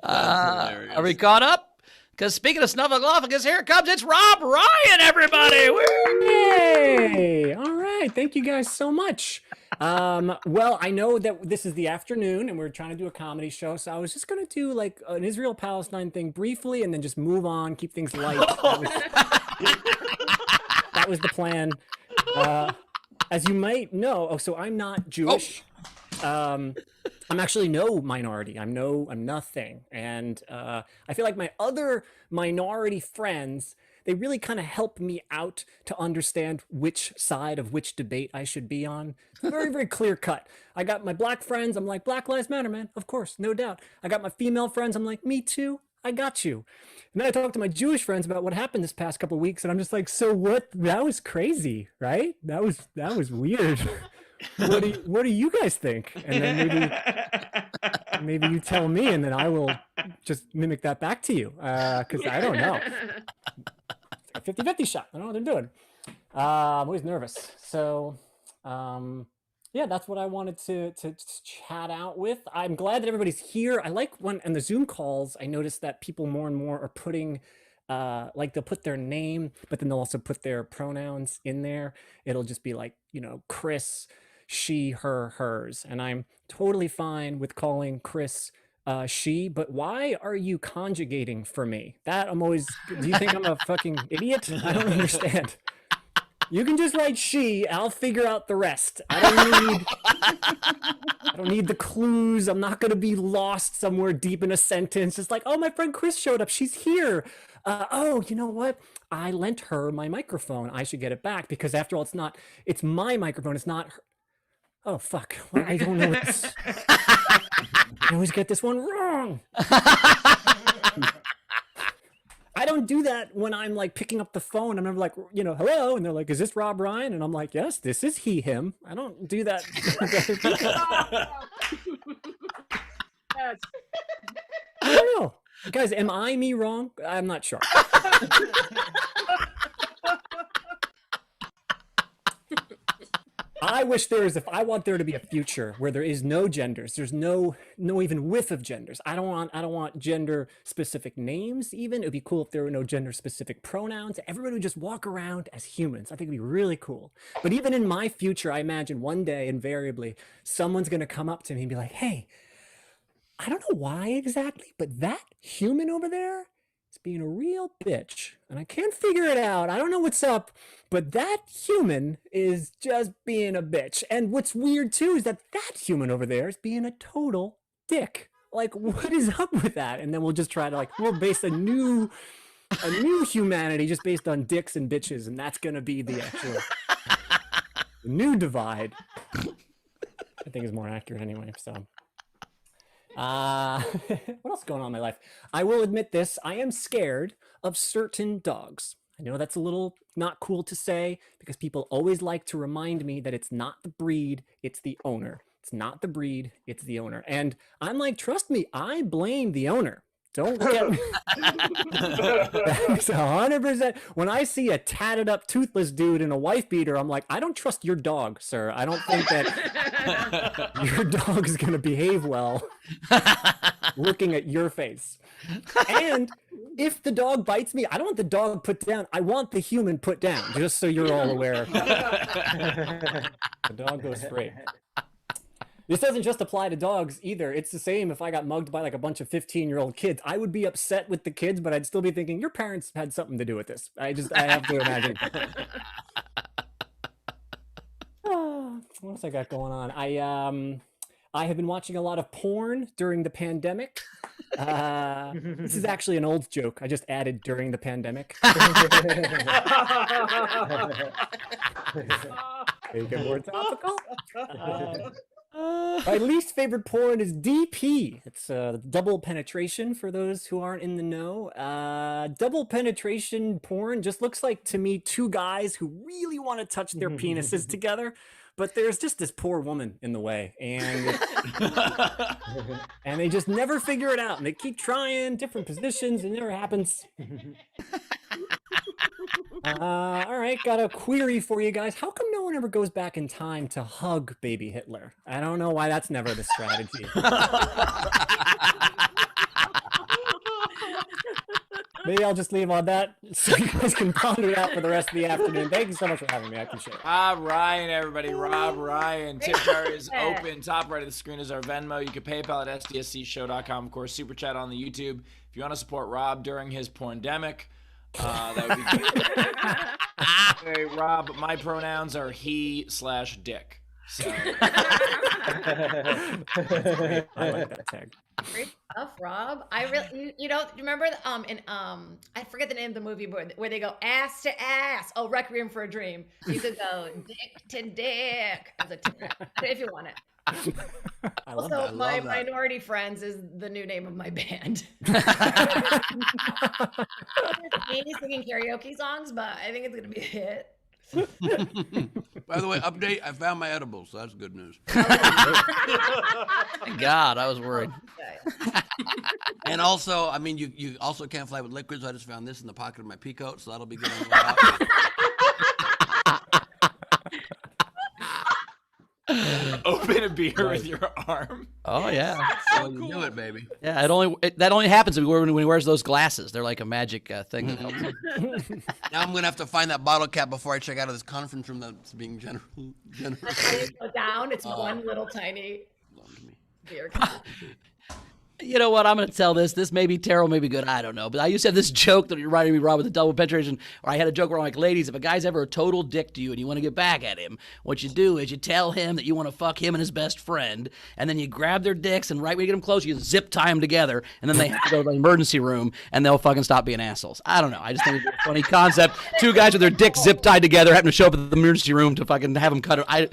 Are we caught up? Because speaking of Snuffleupagus, here it comes. It's Rob Ryan, everybody. Woo! Hey, all right. Thank you guys so much. Well, I know that this is the afternoon and we're trying to do a comedy show, so I was just going to do like an Israel-Palestine thing briefly and then just move on, keep things light. That was the plan. As you might know, so I'm not Jewish. I'm actually no minority. I'm nothing. And I feel like my other minority friends, they really kind of help me out to understand which side of which debate I should be on. It's very, very clear cut. I got my black friends. I'm like, Black Lives Matter, man. Of course, no doubt. I got my female friends. I'm like, me too. I got you. And then I talked to my Jewish friends about what happened this past couple of weeks, and I'm just like, so what? That was crazy, right? That was weird. What do you guys think? And then maybe you tell me, and then I will just mimic that back to you, because I don't know. It's a 50-50 shot. I don't know what they're doing. I'm always nervous. So, yeah, that's what I wanted to chat out with. I'm glad that everybody's here. I like when in the Zoom calls, I noticed that people more and more are putting like they'll put their name, but then they'll also put their pronouns in there. It'll just be like, Chris, she, her, hers. And I'm totally fine with calling Chris she, but why are you conjugating for me? That do you think I'm a fucking idiot? I don't understand. You can just write she, I'll figure out the rest. I don't need the clues. I'm not going to be lost somewhere deep in a sentence. It's like, oh, my friend Chris showed up. She's here. Oh, you know what? I lent her my microphone. I should get it back because after all, it's my microphone. It's not her. Oh, fuck. Well, I don't know. I always get this one wrong. I don't do that when I'm like picking up the phone. I'm never like, hello. And they're like, is this Rob Ryan? And I'm like, yes, this is he, him. I don't do that. I don't know. Guys, am I me wrong? I'm not sure. I wish I want there to be a future where there is no genders. There's no even whiff of genders. I don't want gender specific names even. It would be cool if there were no gender specific pronouns. Everybody would just walk around as humans. I think it'd be really cool. But even in my future, I imagine one day invariably someone's going to come up to me and be like, hey, I don't know why exactly, but that human over there is being a real bitch. And I can't figure it out. I don't know what's up, but that human is just being a bitch. And what's weird too is that human over there is being a total dick. Like, what is up with that? And then we'll just try to we'll base a new humanity just based on dicks and bitches. And that's going to be the actual new divide. I think is more accurate anyway. So. What else is going on in my life? I will admit this. I am scared of certain dogs. I know that's a little not cool to say because people always like to remind me that it's not the breed, it's the owner. It's not the breed, it's the owner. And I'm like, trust me, I blame the owner. Don't look at me. That's 100%. When I see a tatted up, toothless dude in a wife beater, I'm like, I don't trust your dog, sir. I don't think that your dog is going to behave well looking at your face. And if the dog bites me, I don't want the dog put down. I want the human put down, just so you're all aware. The dog goes free. This doesn't just apply to dogs either. It's the same if I got mugged by like a bunch of 15-year-old kids. I would be upset with the kids, but I'd still be thinking, your parents had something to do with this. I have to imagine. What else I got going on? I have been watching a lot of porn during the pandemic. This is actually an old joke. I just added during the pandemic. Make it more topical. My least favorite porn is DP. It's double penetration for those who aren't in the know. Double penetration porn just looks like to me two guys who really want to touch their penises together, but there's just this poor woman in the way, and and they just never figure it out, and they keep trying different positions, and it never happens. All right, got a query for you guys. How come no one ever goes back in time to hug baby Hitler? I don't know why that's never the strategy. Maybe I'll just leave on that so you guys can ponder it out for the rest of the afternoon. Thank you so much for having me. I appreciate it. Rob Ryan, everybody. Rob Ryan. Tip jar is open. Top right of the screen is our Venmo. You can PayPal at sdscshow.com. Of course, Super Chat on the YouTube. If you want to support Rob during his pandemic, that would be great. Hey, Rob, my pronouns are he/dick. So. I like that tag. Great stuff, Rob. I really, you know, remember I forget the name of the movie where they go ass to ass. Oh, Requiem for a Dream. You could go dick to dick as a tip, if you want it. I love Also, that. my Minority Friends is the new name of my band. Amy singing karaoke songs, but I think it's gonna be a hit. By the way, update, I found my edibles, so that's good news. Thank God, I was worried. And also, I mean, you also can't fly with liquids. I just found this in the pocket of my pea coat, so that'll be good. Open a beer with your arm. Oh yeah. So you do it, baby. Yeah, that only happens when he wears those glasses. They're like a magic thing that helps him. Now I'm gonna have to find that bottle cap before I check out of this conference room that's being generous. Go down. It's one little tiny beer. You know what? I'm going to tell this. This may be terrible, may be good. I don't know. But I used to have this joke that you're reminding me, Rob, with the double penetration. Or I had a joke where I'm like, ladies, if a guy's ever a total dick to you and you want to get back at him, what you do is you tell him that you want to fuck him and his best friend, and then you grab their dicks, and right when you get them close, you zip tie them together, and then they have to go to the emergency room, and they'll fucking stop being assholes. I don't know. I just think it's a funny concept. Two guys with their dicks zip tied together happen to show up at the emergency room to fucking have them cut it.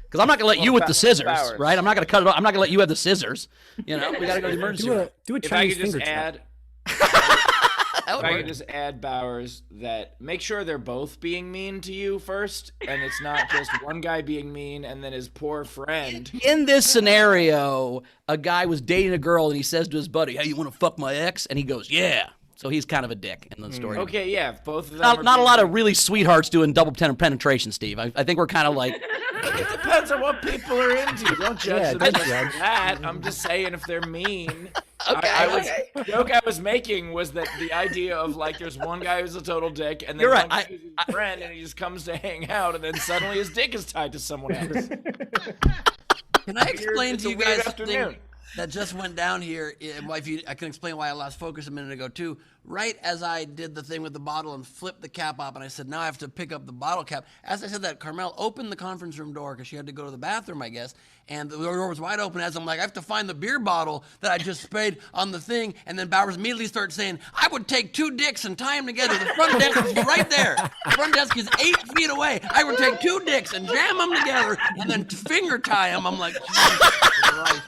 Because I'm not going to let you with the scissors, right? I'm not going to cut it off. I'm not going to let you have the scissors. You know, we got to go to the emergency room. Do a If I Chinese could just finger add, That would if I work. could just add, Bowers, that make sure they're both being mean to you first, and it's not just one guy being mean and then his poor friend. In this scenario, a guy was dating a girl and he says to his buddy, "Hey, you want to fuck my ex?" And he goes, "Yeah." So he's kind of a dick in the story. Okay, yeah, if both of them. Not a lot of really sweethearts doing double penetration, Steve. I think we're kind of like. It depends on what people are into. Don't judge Yeah, them don't just judge. for that. I'm just saying if they're mean. Okay. The joke I was making was that the idea of like there's one guy who's a total dick and then You're right. one guy who's his friend and he just comes to hang out and then suddenly his dick is tied to someone else. Can I explain It's to a you weird guys something afternoon. that just went down here? I can explain why I lost focus a minute ago too. Right as I did the thing with the bottle and flipped the cap up, and I said, now I have to pick up the bottle cap. As I said that, Carmel opened the conference room door because she had to go to the bathroom, I guess, and the door was wide open. As I'm like, I have to find the beer bottle that I just sprayed on the thing, and then Bowers immediately starts saying, I would take two dicks and tie them together. The front desk is right there. The front desk is 8 feet away. I would take two dicks and jam them together and then finger tie them. I'm like, Jesus Christ.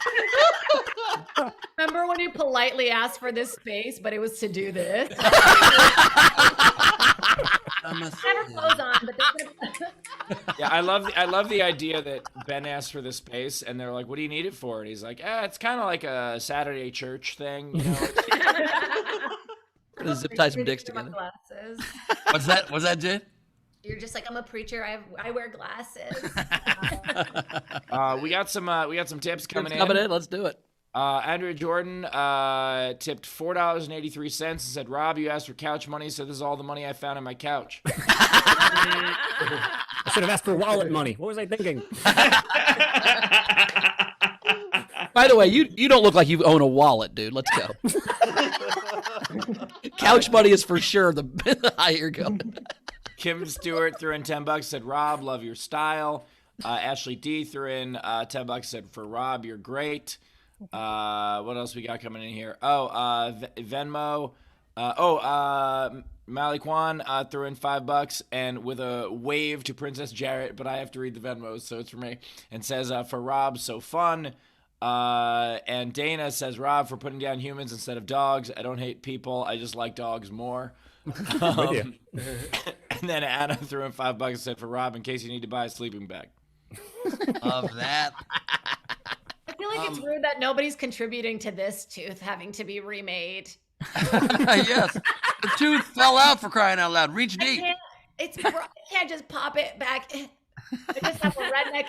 Remember when you politely asked for this space, but it was to do this? Never clothes on, but Yeah, I love the idea that Ben asked for the space and they're like, "What do you need it for?" And he's like, "It's kind of like a Saturday church thing, you know." We're gonna zip tie some dicks together. Glasses. What's that, Jade? You're just like, I'm a preacher. I wear glasses. We got some tips coming in. Coming in, let's do it. Andrea Jordan tipped $4.83 and said, "Rob, you asked for couch money, so this is all the money I found in my couch." I should have asked for wallet money. What was I thinking? By the way, you don't look like you own a wallet, dude. Let's go. Couch money is for sure the higher you're going. Kim Stewart threw in $10, said, "Rob, love your style." Ashley D threw in $10, said, "For Rob, you're great." What else we got coming in here? Venmo. Malik Kwan threw in $5 and with a wave to Princess Jarrett, but I have to read the Venmos, so it's for me. And says for Rob, so fun. And Dana says, Rob, for putting down humans instead of dogs. I don't hate people. I just like dogs more. And then Anna threw in $5 and said, for Rob, in case you need to buy a sleeping bag. Of that. I feel like it's rude that nobody's contributing to this tooth having to be remade. Yes. The tooth fell out, for crying out loud. Reach deep. I can't just pop it back. I just have a redneck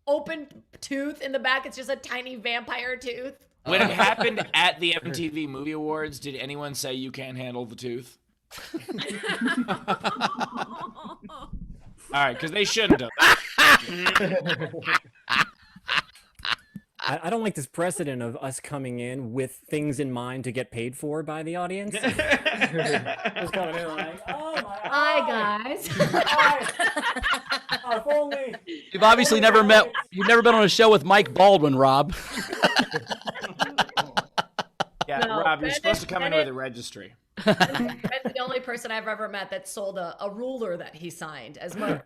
open tooth in the back. It's just a tiny vampire tooth. When it happened at the MTV Movie Awards, did anyone say you can't handle the tooth? All right, because they shouldn't have. I don't like this precedent of us coming in with things in mind to get paid for by the audience. Just coming in like, oh my Hi, guys. If only. You've obviously never met. You've never been on a show with Mike Baldwin, Rob. Yeah, No, Rob, you're Bennett- supposed to come in with a Bennett- registry. Ben's the only person I've ever met that sold a ruler that he signed as merch.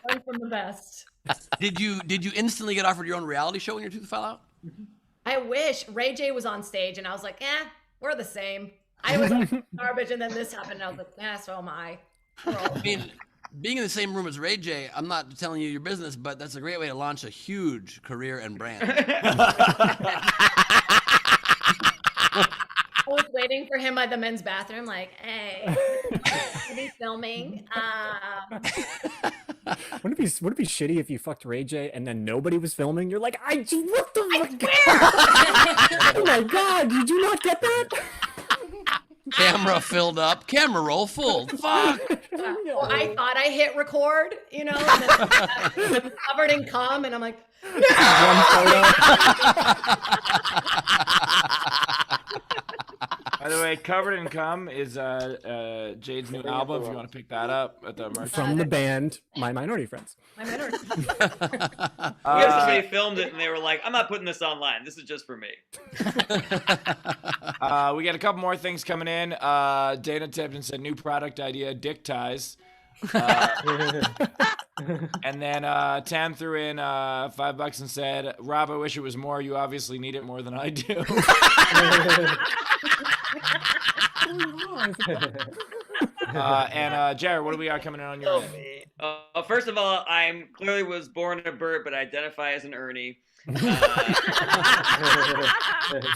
Learn from the best. Did you instantly get offered your own reality show when your tooth fell out? I wish Ray J was on stage and I was like, we're the same. I was like, garbage, and then this happened, and I was like, so am I. I mean, being in the same room as Ray J, I'm not telling you your business, but that's a great way to launch a huge career and brand. I was waiting for him by the men's bathroom, like, hey, is he filming? Wouldn't it be shitty if you fucked Ray J and then nobody was filming? You're like, what the fuck? Oh my god, did you not get that? Camera filled up. Camera roll full. Fuck. Well, I thought I hit record, and then covered in cum, and I'm like, One photo. By the way, Covered in Cum is Jade's new album. If you want to pick that up at the merch. From the band, My Minority Friends. my minority. I guess somebody filmed it and they were like, I'm not putting this online. This is just for me. We got a couple more things coming in. Dana tipped and said new product idea, dick ties. And then Tam threw in $5 and said, Rob, I wish it was more. You obviously need it more than I do. And Jared, what do we got coming in on your end? First of all, I clearly was born a Bert, but identify as an Ernie.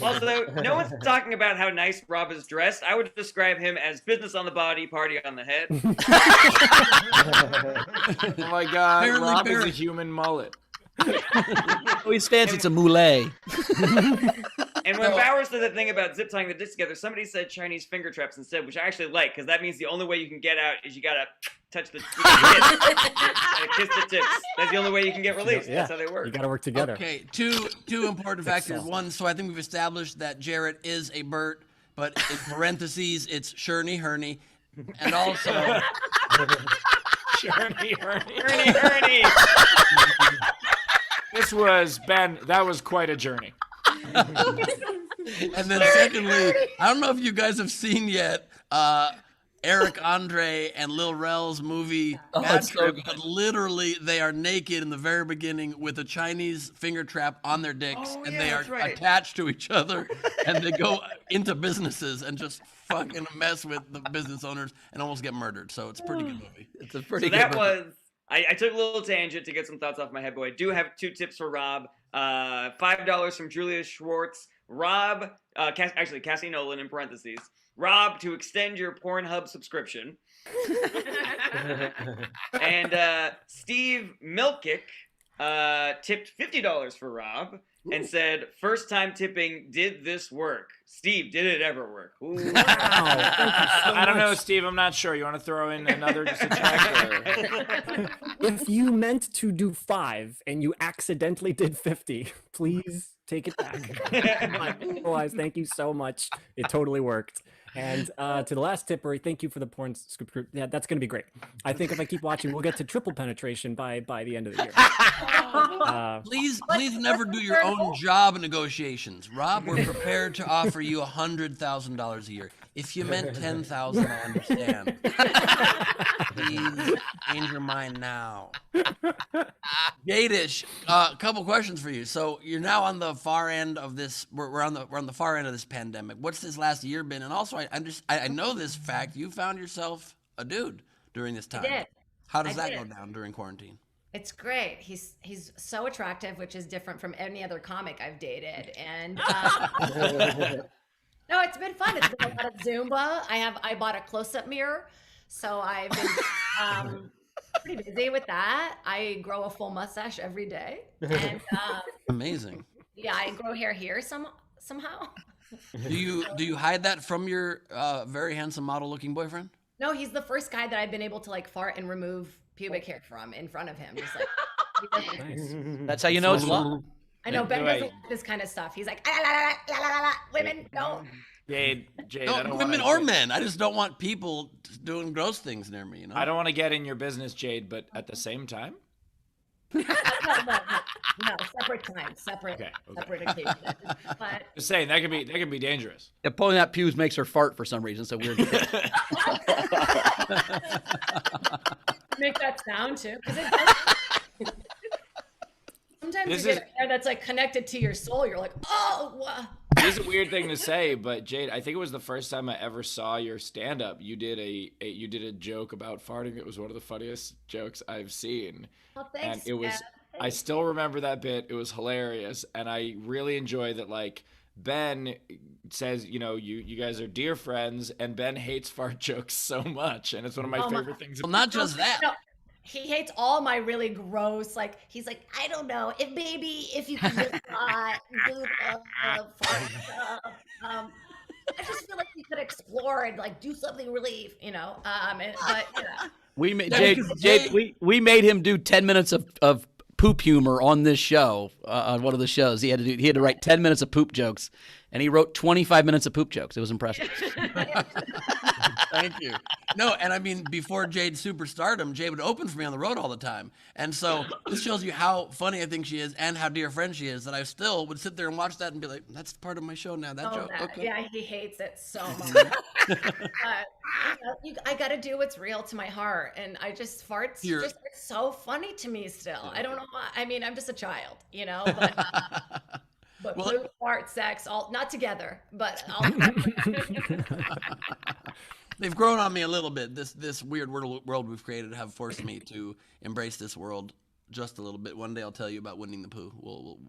Also, no one's talking about how nice Rob is dressed. I would describe him as business on the body, party on the head. Oh my God, Apparently Rob is a Barrett. human mullet. Oh, he's fancy. It's a moulet. And when Bauer said that thing about zip tying the discs together, somebody said Chinese finger traps instead, which I actually like, because that means the only way you can get out is you gotta touch the tips. Gotta kiss the tips. That's the only way you can get released. Yeah, That's how they work. you gotta work together. Okay, two important factors. One, so I think we've established that Jarrett is a Bert, but in parentheses, it's Sherney Herney. And also, Ernie. Ernie. This was, Ben, that was quite a journey. and then secondly, I don't know if you guys have seen yet Eric Andre and Lil Rel's movie Bad it's so Trip, good. but literally they are naked in the very beginning with a Chinese finger trap on their dicks, Oh, and yeah, they are that's right. attached to each other, and they go into businesses and just fucking mess with the business owners and almost get murdered. So it's a pretty good movie. It's a pretty So good that movie. was, I took a little tangent to get some thoughts off my head, but I do have 2 tips for Rob. $5 from Julia Schwartz. Rob, actually Cassie Nolan in parentheses. Rob, to extend your Pornhub subscription. And Steve Milkick tipped $50 for Rob and said, first time tipping, did this work? Steve, did it ever work? Ooh. I don't know, Steve. I'm not sure. You want to throw in another just a check? If you meant to do 5 and you accidentally did 50, please take it back. Otherwise, thank you so much. It totally worked. And to the last tipper, thank you for the porn scoop. Yeah, that's going to be great. I think if I keep watching, we'll get to triple penetration by the end of the year. Please never do your own job negotiations. Rob, we're prepared to offer you $100,000 a year. If you meant 10,000, I understand. Please change your mind now. Jadish, a couple questions for you. So you're now on the far end of this. We're on the far end of this pandemic. What's this last year been? And also, I know this fact. You found yourself a dude during this time. I did. How does I that go did. down during quarantine? It's great. He's so attractive, which is different from any other comic I've dated. And no, it's been fun. It's been a lot of Zumba. I bought a close-up mirror, so I've been pretty busy with that. I grow a full mustache every day, and Amazing. yeah, I grow hair here somehow. Do you hide that from your very handsome model-looking boyfriend? No, he's the first guy that I've been able to like fart and remove pubic hair from in front of him. Just like he doesn't- Nice. That's how you know it's love. I know Ben Wait. doesn't like this kind of stuff. He's like, "Ah, la, la, la, la, la, la, women, no." Jade, I No, don't women wanna or men. I just don't want people doing gross things near me. You know. I don't want to get in your business, Jade, but at the same time, No, separate times, separate occasions. But just saying that could be dangerous. Yeah, pulling out pews makes her fart for some reason. So weird. make that sound too, because sometimes This you is- get hair that's like connected to your soul. You're like, oh, wow. This is a weird thing to say, but Jade, I think it was the first time I ever saw your stand up. You did a joke about farting. It was one of the funniest jokes I've seen. Well, thanks. And it was man. I still remember that bit. It was hilarious, and I really enjoy that. Like Ben says, you guys are dear friends, and Ben hates fart jokes so much, and it's one of my Oh my- favorite things. Well, not just that. No, he hates all my really gross, like, he's like, I don't know, if you can just not do the fart stuff. I just feel like you could explore and like do something really, but yeah. We made Yeah, Jade. because Jade we made him do 10 minutes of poop humor on this show, on one of the shows. He had to write 10 minutes of poop jokes, and he wrote 25 minutes of poop jokes. It was impressive. Thank you. No, and I mean, before Jade's superstardom, Jade would open for me on the road all the time. And so this shows you how funny I think she is and how dear a friend she is, that I still would sit there and watch that and be like, that's part of my show now, that joke. Okay. Yeah, he hates it so much. I got to do what's real to my heart, and I just farts You're- just are so funny to me still. I don't know why. I mean, I'm just a child, but Well- poop, fart, sex, all not together, but all. They've grown on me a little bit. This weird world we've created have forced me to embrace this world just a little bit. One day I'll tell you about winning the poo. We'll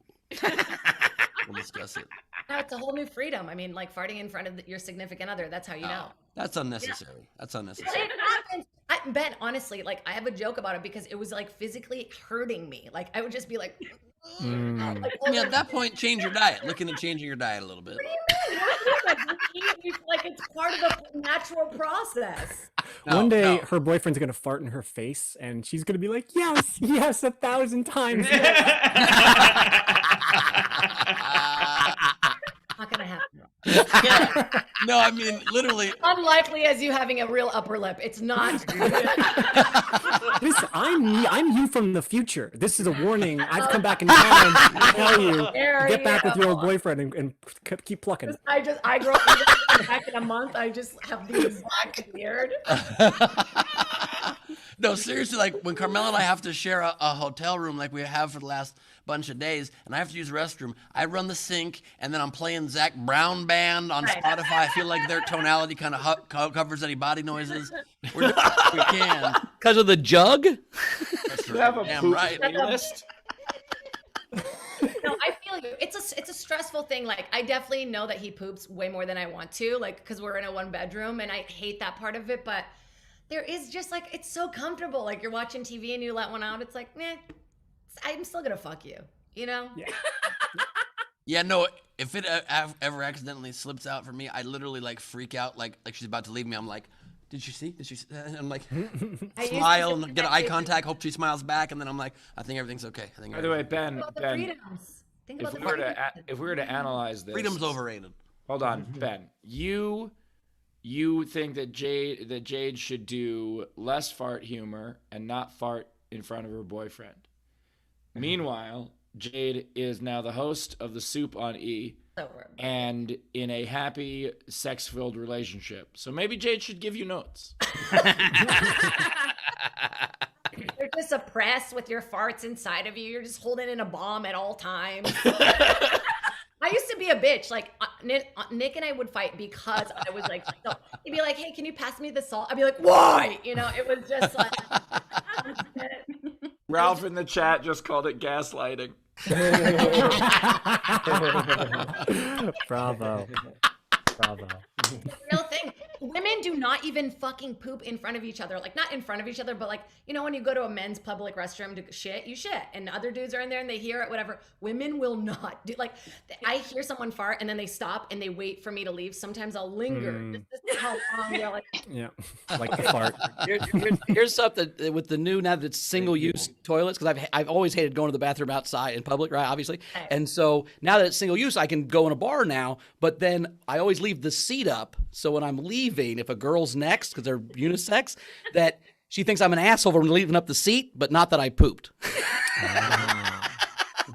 discuss it. No, it's a whole new freedom. I mean, like farting in front of your significant other. That's how you know. That's unnecessary. That's unnecessary. It happens. Ben, honestly, like I have a joke about it because it was like physically hurting me. Like I would just be like, I mean, at that point, change your diet. Looking at changing your diet a little bit. like it's part of a natural process. One day, No. her boyfriend's gonna fart in her face, and she's gonna be like, "Yes, yes, 1,000 times." Not gonna happen. No, I mean, literally. Unlikely as you having a real upper lip. It's not. I'm you from the future. This is a warning. I've come back in time to tell you. There Get back you with your old go. boyfriend and keep plucking. I grow up back in a month. I just have the exact beard. No, seriously, like when Carmela and I have to share a hotel room like we have for the last bunch of days, and I have to use the restroom, I run the sink, and then I'm playing Zach Brown Band on Right. Spotify. I feel like their tonality kind of covers any body noises. We're doing what we can. Because of the jug? That's You have a damn poop right. playlist? No, I feel you. It's a stressful thing. Like I definitely know that he poops way more than I want to, like because we're in a 1-bedroom, and I hate that part of it. But there is just like it's so comfortable. Like you're watching TV and you let one out. It's like, meh, I'm still gonna fuck you. You know? Yeah. Yeah, no, if it ever accidentally slips out for me, I literally like freak out like she's about to leave me. I'm like, did you see? Did you see? And I'm like, I used to smile do and get that eye too. contact, hope she smiles back, and then I'm like, I think everything's okay. I think By the way, everything's Think about the Ben, freedoms. Think if about we the were to freedoms. if we were to analyze this, freedom's overrated. Hold on, Ben. You think that Jade should do less fart humor and not fart in front of her boyfriend. Meanwhile, Jade is now the host of the Soup on E So and in a happy, sex-filled relationship. So maybe Jade should give you notes. you're just suppressed with your farts inside of you. You're just holding in a bomb at all times. I used to be a bitch. Like Nick and I would fight because I was like, so he'd be like, "Hey, can you pass me the salt?" I'd be like, "Why?" You know, it was just like. Ralph in the chat just called it gaslighting. Bravo. Real thing. Women do not even fucking poop in front of each other. Like not in front of each other, but like, you know, when you go to a men's public restroom to shit, you shit. And other dudes are in there and they hear it, whatever. Women will not do like I hear someone fart and then they stop and they wait for me to leave. Sometimes I'll linger. Just to see how long they're like. Yeah, like the fart. Here's something with the new, now that it's single-use toilets, because I've always hated going to the bathroom outside in public, right? Obviously, and so now that it's single-use, I can go in a bar now. But then I always leave the seat up, so when I'm leaving, if a girl's next because they're unisex, that she thinks I'm an asshole for leaving up the seat, but not that I pooped.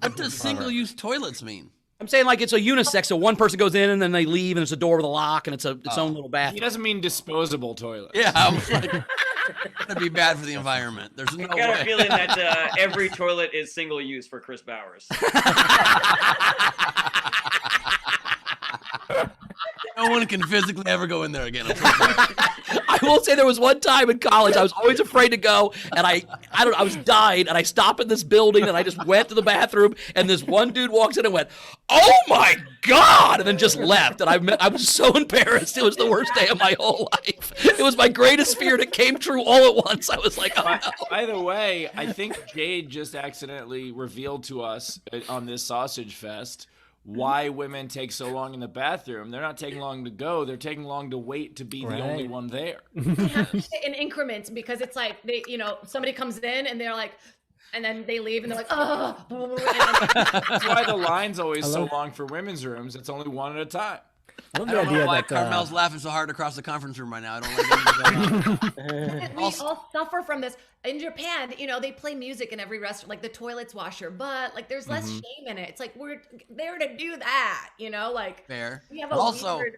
What does single-use toilets mean? I'm saying like it's a unisex, so one person goes in and then they leave, and it's a door with a lock, and it's its own little He bathroom. doesn't mean disposable toilet. Yeah, I was like, that'd be bad for the environment. There's no I got a way. feeling that every toilet is single use for Chris Bowers. No one can physically ever go in there again. I will say there was one time in college I was always afraid to go, and I was dying, and I stopped in this building, and I just went to the bathroom, and this one dude walks in and went, "Oh my God," and then just left, and I was so embarrassed. It was the worst day of my whole life. It was my greatest fear, and it came true all at once. I was like, oh no. By the way, I think Jade just accidentally revealed to us on this sausage fest why women take so long in the bathroom. They're not taking long to go. They're taking long to wait to be the only one there. They have to sit in increments because it's like they, you know, somebody comes in and they're like, and then they leave and they're like, oh. That's why the line's always so long for women's rooms. It's only one at a time. I love I the don't know idea why that Carmel's laughing so hard across the conference room right now. I don't like it. We all suffer from this. In Japan, you know, they play music in every restaurant, like the toilets wash your butt. Like there's less shame in it. It's like we're there to do that, you know, like Fair. we have But a also, weird...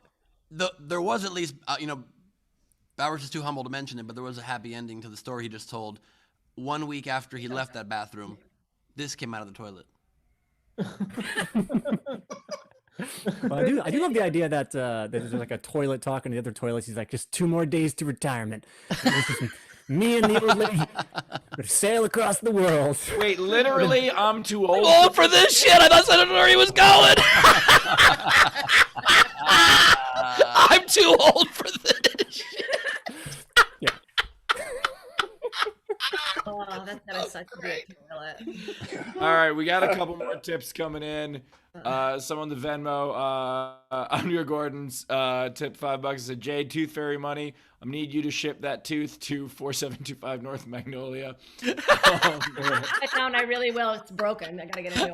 there was at least, you know, Bowers is too humble to mention it, but there was a happy ending to the story he just told. 1 week after he left that bathroom, this came out of the toilet. Well, I do love the idea that there's like a toilet talking to the other toilets. He's like, just 2 more days to retirement. It's just me and the old lady would sail across the world. Wait, literally, I'm too old. I'm old for this shit. I thought that's where he was going. I'm too old for this shit. Yeah. Oh, that's gonna suck to be a toilet. All right, we got a couple more tips coming in. Some on the Venmo. Andrea Gordon's tip $5 said, Jade, Tooth Fairy money. I need you to ship that tooth to 4725 North Magnolia. I found I really will. It's broken. I gotta get a new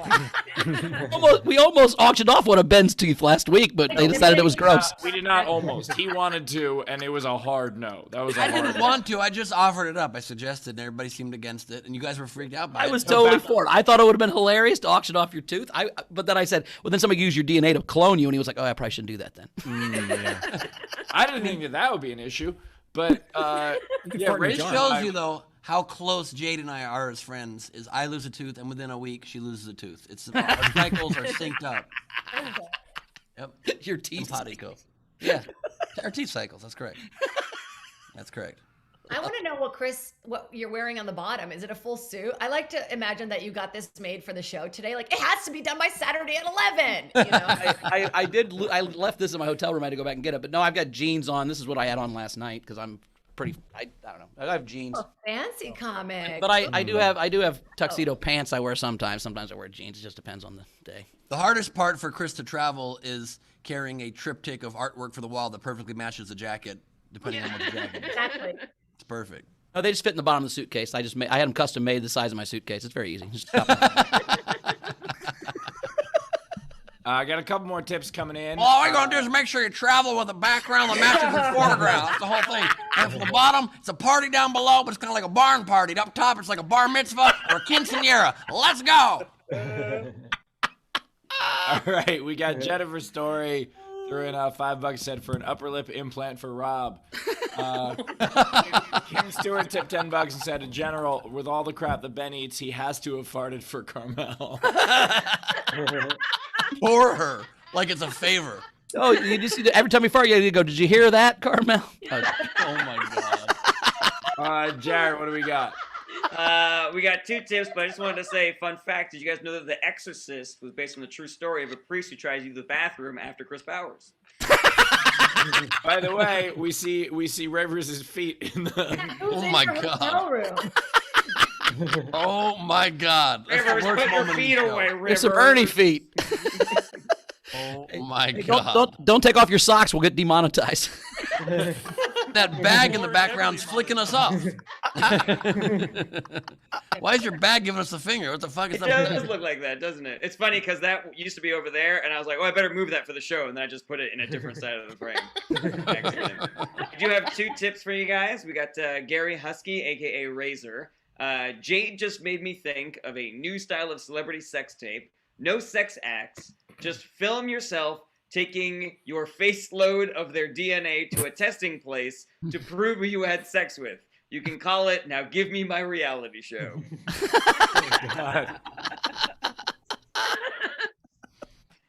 one. We almost auctioned off one of Ben's teeth last week, but they decided it was gross. We did not almost. He wanted to, and it was a hard no. That was a I hard didn't want to. I just offered it up. I suggested, and everybody seemed against it, and you guys were freaked out by it. I was totally for it. I thought it would have been hilarious to auction off your tooth. But then I said, well, then somebody used your DNA to clone you, and he was like, oh, I probably shouldn't do that then. I didn't think that would be an issue. But yeah, fart in a Ray jar. Shows you though how close Jade and I are as friends. Is I lose a tooth, and within a week she loses a tooth. It's our cycles are synced up. Yep. Your teeth. Simpatico. Yeah. Our teeth cycles. That's correct. That's correct. I want to know what you're wearing on the bottom. Is it a full suit? I like to imagine that you got this made for the show today. Like it has to be done by Saturday at 11. You know? I left this in my hotel room. I had to go back and get it. But no, I've got jeans on. This is what I had on last night because I'm pretty. I don't know. I have jeans. Oh, fancy comic. But I do have tuxedo pants I wear sometimes. Sometimes I wear jeans. It just depends on the day. The hardest part for Chris to travel is carrying a triptych of artwork for the wall that perfectly matches the jacket, depending on what the jacket is. Exactly. It's perfect. No, they just fit in the bottom of the suitcase. I had them custom made the size of my suitcase. It's very easy. Just chop I got a couple more tips coming in. Well, all you're gonna do is make sure you travel with a background that matches your foreground. That's the whole thing. And from the bottom, it's a party down below, but it's kind of like a barn party. Up top, it's like a bar mitzvah or a quinceanera. Let's go. All right, we got Jennifer's story. Threw in $5 said for an upper lip implant for Rob. Kim Stewart tipped $10 and said, in general, with all the crap that Ben eats, he has to have farted for Carmel. For her, like it's a favor. Oh, you just every time you fart, you go, did you hear that, Carmel? Oh my god. Jared, what do we got? We got 2 tips, but I just wanted to say, fun fact, did you guys know that The Exorcist was based on the true story of a priest who tries to use the bathroom after Chris Bowers? By the way, we see Rivers' feet in the... Oh my god. Room? Oh my god. That's the Rivers, worst put your moment in feet the show. away, Rivers. There's some Ernie feet. Oh my Hey, god. don't take off your socks. We'll get demonetized. That bag in the background's flicking us off. Why is your bag giving us the finger? What the fuck is It up with does that? look like that, doesn't it? It's funny because that used to be over there, and I was like, oh, I better move that for the show, and then I just put it in a different side of the frame. Excellent. I do have 2 tips for you guys. We got Gary Husky, a.k.a. Razor. Jade just made me think of a new style of celebrity sex tape. No sex acts. Just film yourself taking your face load of their DNA to a testing place to prove who you had sex with. You can call it, now give me my reality show.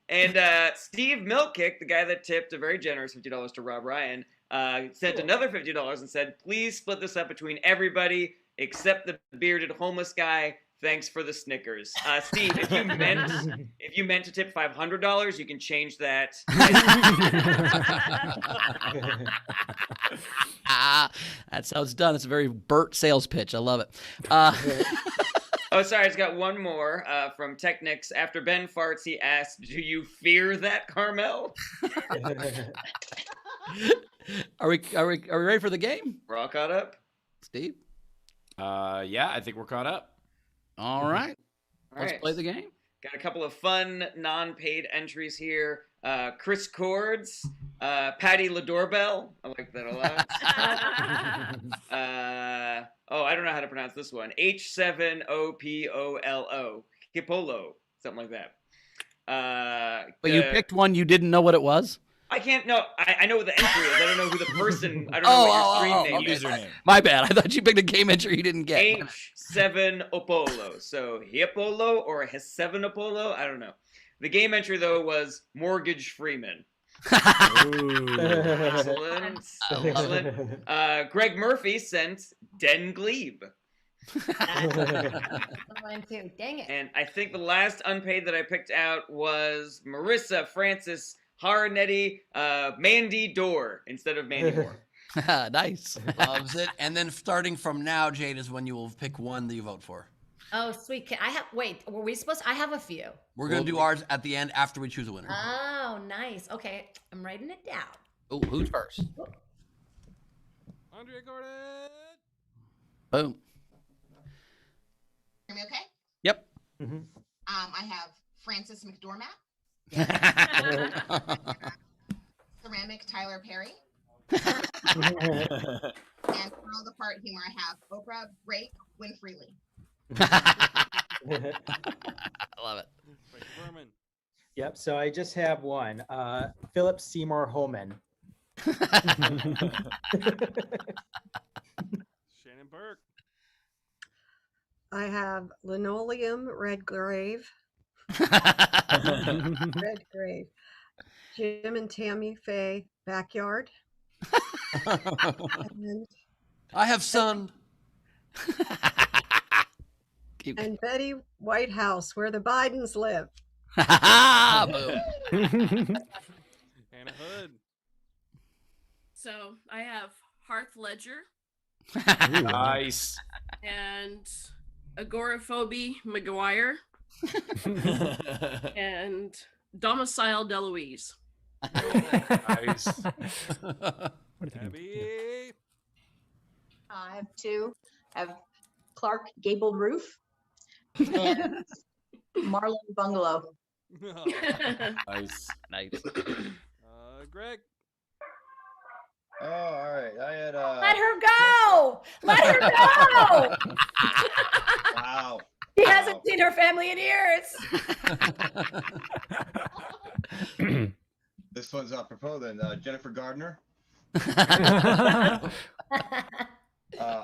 And Steve Milkick, the guy that tipped a very generous $50 to Rob Ryan, sent another $50 and said, please split this up between everybody except the bearded homeless guy. Thanks for the Snickers. Steve, if you meant to tip $500, you can change that. That's how it's done. It's a very Burt sales pitch. I love it. Oh, sorry, I just got one more from Technics. After Ben farts, he asked, do you fear that, Carmel? Are we ready for the game, We're all caught up? Steve? Yeah, I think we're caught up. All right. All Let's right. play the game. Got a couple of fun non-paid entries here. Chris Cords, Patty LaDoorbell. I like that a lot. I don't know how to pronounce this one. H7OPOLO. Hipolo. Something like that. But you picked one you didn't know what it was? I can't know. I know what the entry is. I don't know who the person. I don't know what your screen name is. Username. My bad. I thought you picked a game entry you didn't get. H7 Opolo. So Hippolo or H7 I don't know. The game entry though was Mortgage Freeman. Excellent. Excellent. Greg Murphy sent Den Gleib. Mine too. Dang it. And I think the last unpaid that I picked out was Marissa Francis Harnetti Mandy Dorr instead of Mandy Moore. Nice. Loves it. And then starting from now, Jade, is when you will pick one that you vote for. Oh, sweet. Were we supposed I have a few. We're going to do ours at the end after we choose a winner. Oh, nice. Okay. I'm writing it down. Oh, who's first? Andrea Gordon. Boom. Hear me okay? Yep. I have Francis McDormand, Ceramic Tyler Perry, and for all the part humor, I have Oprah, Rake, Winfrey Lee. I love it. Frank Berman. Yep. So I just have one. Philip Seymour Homan. Shannon Burke. I have Linoleum Redgrave. Redgrave. Jim and Tammy Faye Backyard. and, I have son. and Betty Whitehouse, where the Bidens live. Boom. Hannah Hood. So I have Hearth Ledger Nice. and Agoraphobia McGuire and Domicile DeLuise. Nice. Abby. I have two. I have Clark Gable Roof and Marlon Bungalow. Nice. Nice. Greg. Oh, all right. I had Let her go. Let her go. Wow. He hasn't seen her family in years. This one's apropos then. Jennifer Gardner.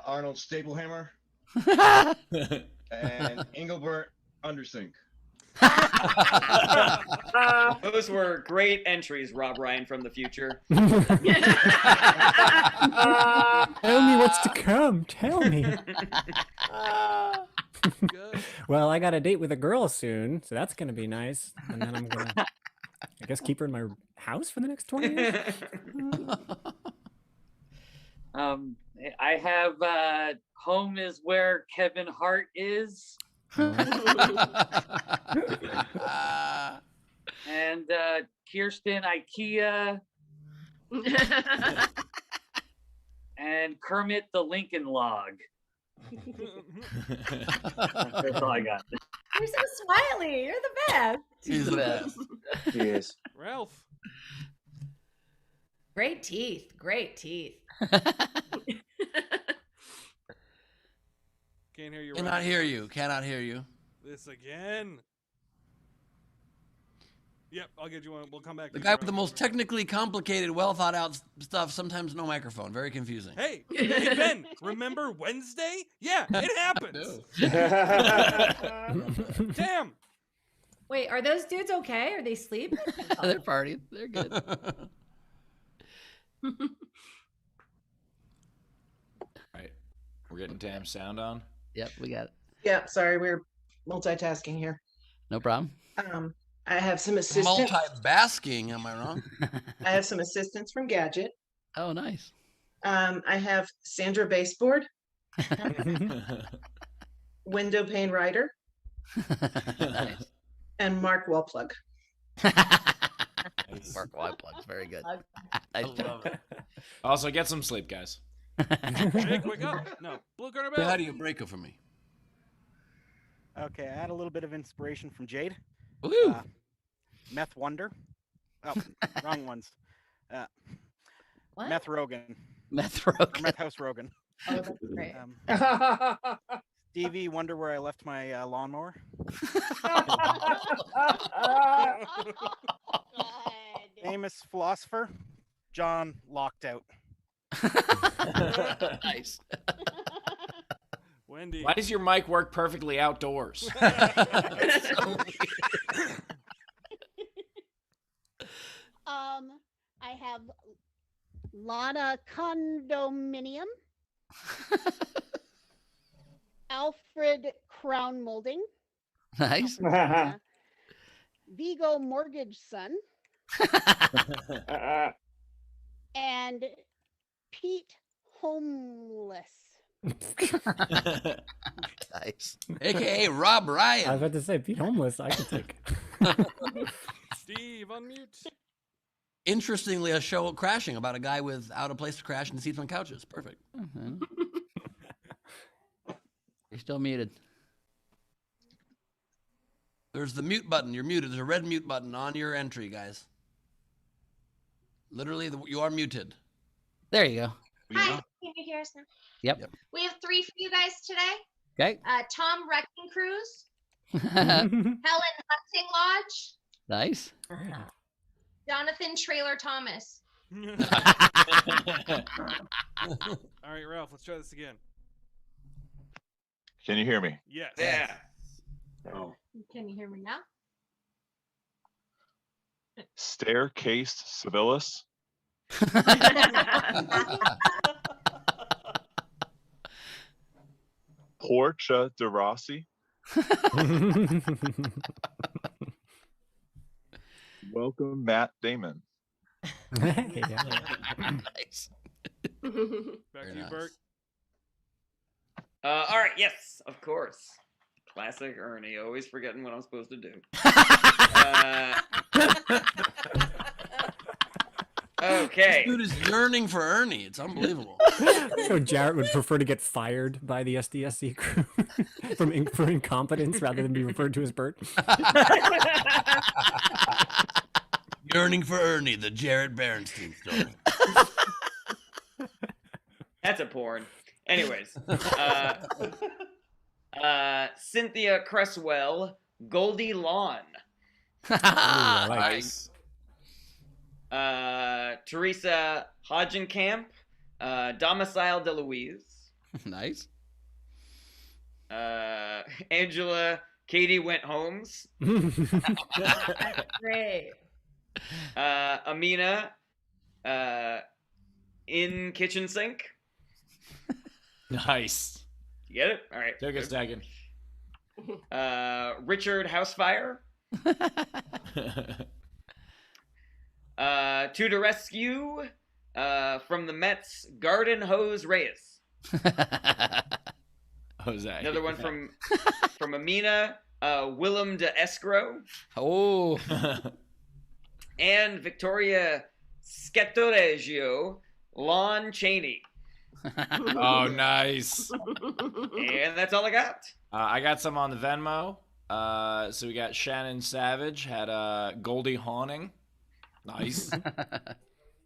Arnold Staplehammer. And Engelbert Undersink. Those were great entries, Rob Ryan from the future. Tell me what's to come. Tell me. Well, I got a date with a girl soon, so that's gonna be nice. And then I'm gonna, I guess, keep her in my house for the next 20 years. I have home is where Kevin Hart is. And Kirsten IKEA. And Kermit the Lincoln Log. That's all I got. You're so smiley. You're the best. He's the best. He is. Ralph. Great teeth. Great teeth. Can't hear you. Cannot Ralph. hear you. Cannot hear you. This again. Yep, I'll get you one. We'll come back. The to guy you, with the Ralph. most technically complicated, well thought out stuff, sometimes no microphone. Very confusing. Hey, hey, Ben, remember Wednesday? Yeah, it happens. Damn. Wait, are those dudes okay? Are they asleep? They're partying. They're good. Right. We're getting damn sound on. Yep, we got it. Yeah, sorry, we're multitasking here. No problem. I have some assistance. Multi-basking, am I wrong? I have some assistance from Gadget. Oh, nice. I have Sandra Baseboard, Window Pane Writer, Nice. and Mark Wellplug. Mark Whiteplugs, very good. I love it. Also, get some sleep, guys. Jake, wake up. No, Blue Corner Bell. How do you break it for me? Okay, I had a little bit of inspiration from Jade. Woo! Meth Wonder. Oh, wrong ones. What? Meth Rogan. Meth Or Rogan. Meth House Rogan. Oh, that's great. Stevie, wonder where I left my lawnmower. Famous philosopher, John Locked Out. Nice. Wendy. Why does your mic work perfectly outdoors? I have Lana Condominium, Alfred Crown Molding, Nice. Vigo Mortgage Son, and Pete Homeless. Nice. AKA Rob I Ryan. was about to say, Pete Homeless, I could take. Steve, unmute. Interestingly, a show crashing about a guy without a place to crash and seats on couches. Perfect. You're still muted. There's the mute button. You're muted. There's a red mute button on your entry, guys. Literally, you are muted. There you go. Hi, can you hear us now? Yep. We have 3 for you guys today. Okay. Tom Wrecking Cruise, Helen Hunting Lodge, Nice. Jonathan Trailer Thomas. All right, Ralph, let's try this again. Can you hear me? Yes. Yeah. Oh. Can you hear me now? Staircase civilis. Portia de Rossi. Welcome, Matt Damon. Nice. Back to you, Bert. All right. Yes, of course. Classic Ernie. Always forgetting what I'm supposed to do. Okay. This dude is yearning for Ernie. It's unbelievable. So Jarrett would prefer to get fired by the SDSC crew for incompetence rather than be referred to as Bert. Yearning for Ernie, the Jared Berenstein story. That's a porn. Anyways, Cynthia Cresswell, Goldie Lawn. Nice. Teresa Hodgenkamp, Domicile DeLuise. Nice. Angela Katie Went Holmes. Great. Amina, in kitchen sink. Nice. You get it? All right. Took a second. Richard Housefire. To the rescue, from the Mets, Garden Hose Reyes. Jose. Another one from Amina, Willem de Escrow. Oh. And Victoria Scatoregio, Lon Chaney. Oh, nice. And that's all I got. I got some on the Venmo. So we got Shannon Savage had Goldie Hawning. Nice.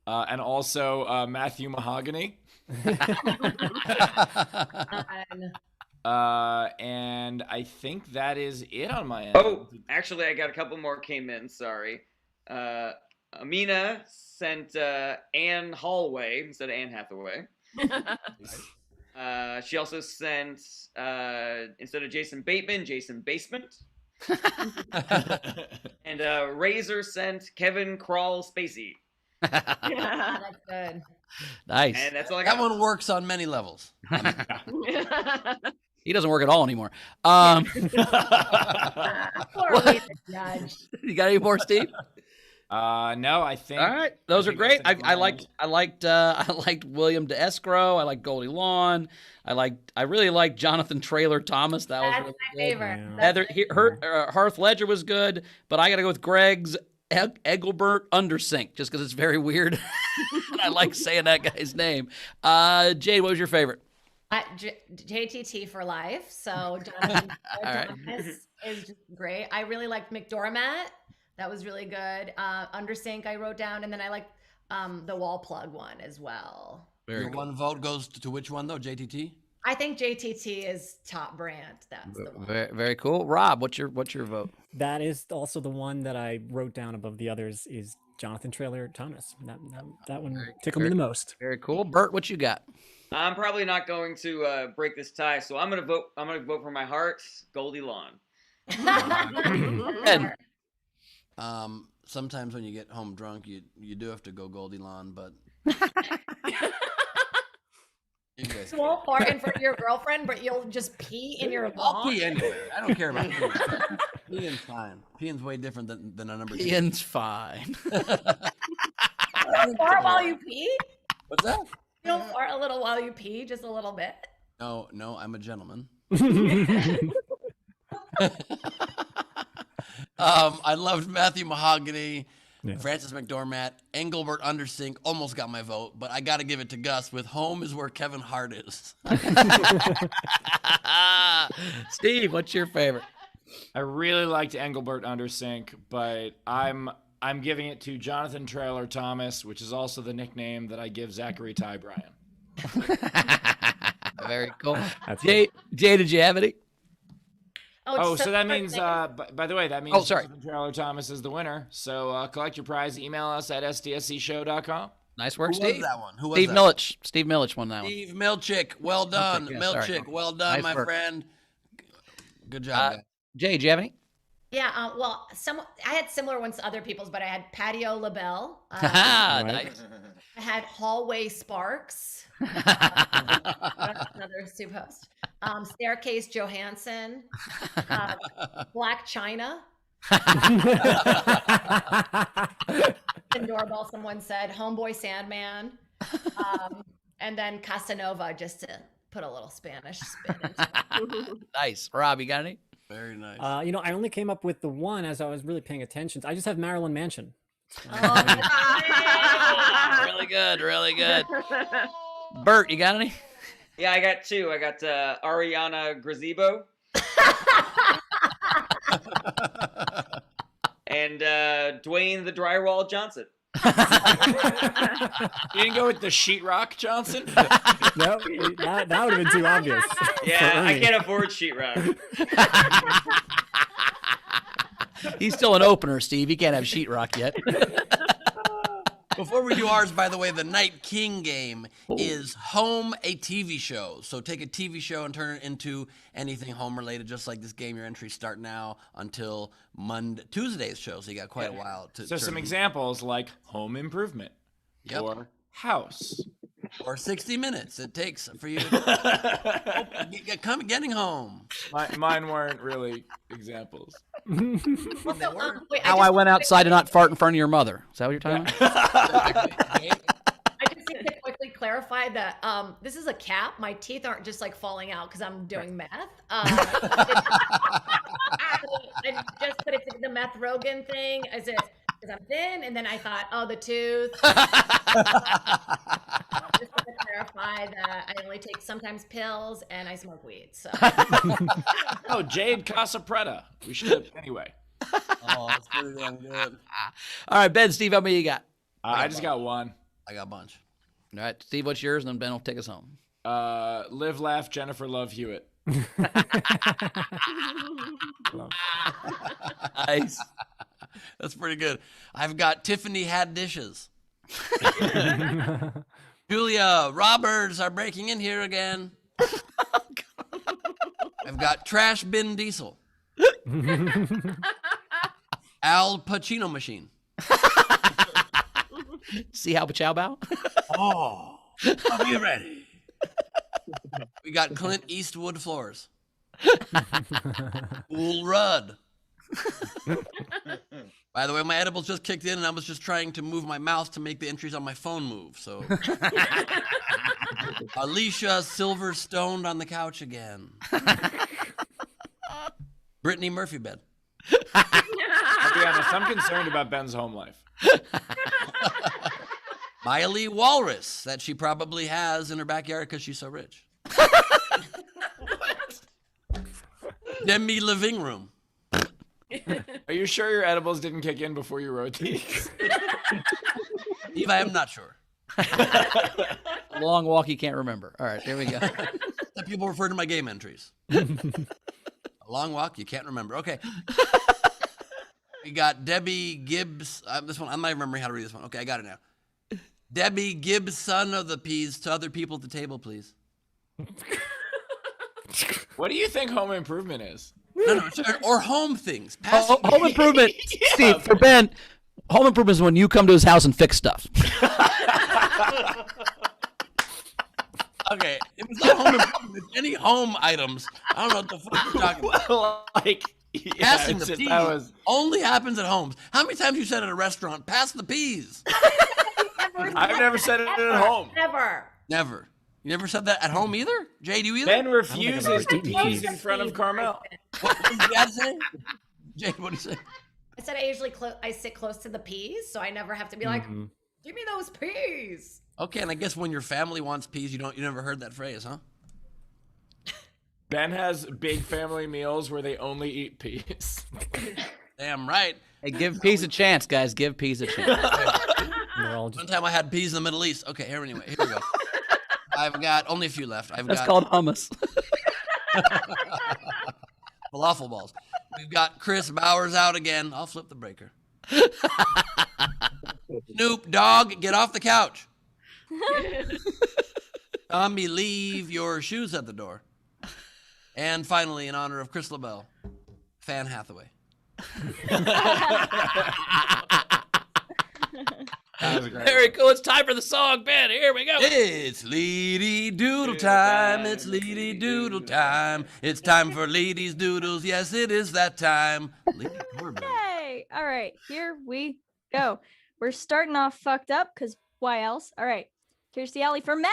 And also Matthew Mahogany. And I think that is it on my end. Oh, actually, I got a couple more came in. Sorry. Amina sent Anne Hallway instead of Anne Hathaway. She also sent, instead of Jason Bateman, Jason Basement. And Razor sent Kevin Crawl Spacey. Yeah, that's good. Nice. And that's all I got. That one works on many levels. He doesn't work at all anymore. Poor Lisa Judge. You got any more, Steve? No, I think. All right, those are great. I liked liked William de Escrow. I liked Goldie Lawn. I really liked Jonathan Traylor Thomas. That was That's really my good. favorite. Heather, Hearth Ledger was good, but I got to go with Greg's Engelbert Undersink just because it's very weird. And I like saying that guy's name. Jade, what was your favorite? JTT for life. So Jonathan right. Thomas is just great. I really liked McDormand. That was really good. Undersink I wrote down, and then I liked the wall plug one as well. Your one vote goes to which one though? JTT. I think JTT is top brand. That's the one. Very, very cool. Rob, what's your vote? That is also the one that I wrote down above the others is Jonathan Traylor Thomas. That one tickled me the most. Very cool. Bert, what you got? I'm probably not going to break this tie, so I'm gonna vote. I'm gonna vote for my heart, Goldie Lawn. Ed. Sometimes when you get home drunk, you do have to go Goldie Lawn, but you guys. You won't fart in front of your girlfriend, but you'll just pee in your I'll lawn. pee anyway. I don't care about peeing. Peeing's fine. Peeing's way different than a number two. Ian's fine. You don't fart while you pee? What's that? You don't fart a little while you pee, just a little bit? No, I'm a gentleman. I loved Matthew Mahogany, Francis McDormand, Engelbert Undersink. Almost got my vote, but I got to give it to Gus with "Home is where Kevin Hart is." Steve, what's your favorite? I really liked Engelbert Undersink, but I'm giving it to Jonathan Traylor Thomas, which is also the nickname that I give Zachary Ty Bryan. Very cool. Jay, did you have any? Oh, so that means, by the way, that means sorry. Jonathan Traylor Thomas is the winner. So collect your prize. Email us at sdscshow.com. Nice work, Who was Steve. that one? Who was Steve that? Millich. Steve Millich won that one. Steve Milchick. Well done. Okay, yeah, Milchick. sorry. Well done, Nice my work. friend. Good job, guys. Jay, do you have any? Yeah, well, I had similar ones to other people's, but I had Patio LaBelle. Nice. I had Hallway Sparks. Another soup host. Staircase Johansson. Black China. And doorbell, someone said. Homeboy Sandman. And then Casanova, just to put a little Spanish spin into it. Nice. Rob, you got any? Very nice. I only came up with the one as I was really paying attention. I just have Marilyn Mansion. Really good. Really good. Bert, you got any? Yeah, I got two. I got Ariana Gazebo. And Dwayne the Drywall Johnson. You didn't go with the sheetrock, Johnson? No, that would have been too obvious. Yeah, I can't afford sheetrock. He's still an opener, Steve. He can't have sheetrock yet. Before we do ours, by the way, the Night King game is home a TV show. So take a TV show and turn it into anything home related, just like this game. Your entries start now until Tuesday's show. So you got quite a while to. So some examples like Home Improvement, or House, or 60 minutes it takes for you to getting home. Mine weren't really examples. Wait, How I went outside to not fart in front of your mother. Is that what you're talking about? I just need to quickly clarify that this is a cap. My teeth aren't just like falling out because I'm doing meth. I just put it to the meth Rogan thing. Is it because I'm thin? And then I thought, oh, the tooth. Just to clarify that I only take sometimes pills and I smoke weed. So. Oh, Jade Catta-Preta. We should anyway. Oh, that's pretty damn good. All right, Ben, Steve, how many you got? I just got one. I got a bunch. All right, Steve, what's yours? And then Ben will take us home. Live, laugh, Jennifer Love Hewitt. Nice. That's pretty good. I've got Tiffany had dishes. Julia Roberts are breaking in here again. I've got Trash Bin Diesel. Al Pacino machine. See how Chow Bow? Oh, are you ready? We got Clint Eastwood floors. Cool Rudd. By the way, my edibles just kicked in, and I was just trying to move my mouth to make the entries on my phone move. So, Alicia Silverstone on the couch again. Brittany Murphy bed. I'll be honest, I'm concerned about Ben's home life. Miley Walrus that she probably has in her backyard because she's so rich. Demi living room. Are you sure your edibles didn't kick in before you wrote these? Eve, I am not sure. Long walk you can't remember. All right, there we go. That people refer to my game entries. A long walk you can't remember. Okay. We got Debbie Gibbs. This one, I'm not even remembering how to read this one. Okay, I got it now. Debbie Gibbs, son of the peas, to other people at the table, please. What do you think Home Improvement is? No, or home things. Home Improvement, Steve, for Ben, Home Improvement is when you come to his house and fix stuff. Okay, if it's not Home Improvement, it's any home items. I don't know what the fuck you're talking about. Well, like, Passing the peas only happens at homes. How many times you said at a restaurant, pass the peas? I've never said it at home. Never. You never said that at home either? Jade, you either? Ben refuses to peas in front of Carmel. What did you guys say? Jade, what did you say? I said I usually I sit close to the peas, so I never have to be like, give me those peas. Okay, and I guess when your family wants peas, you never heard that phrase, huh? Ben has big family meals where they only eat peas. Damn right. Hey, give peas a chance, guys. Give peas a chance. One time I had peas in the Middle East. Okay, here we go. I've got only a few left. That's called hummus. Falafel balls. We've got Chris Bowers out again. I'll flip the breaker. Snoop Dogg, get off the couch. Tommy, leave your shoes at the door. And finally, in honor of Chris LaBelle, Fan Hathaway. Very cool. It's time for the song, Ben. Here we go. It's Leedy Doodle time. It's Leedy Doodle time. It's time for Leedy's Doodles. Yes, it is that time. Yay! All right, here we go. We're starting off fucked up because why else? All right. Kirstie Alley for meth.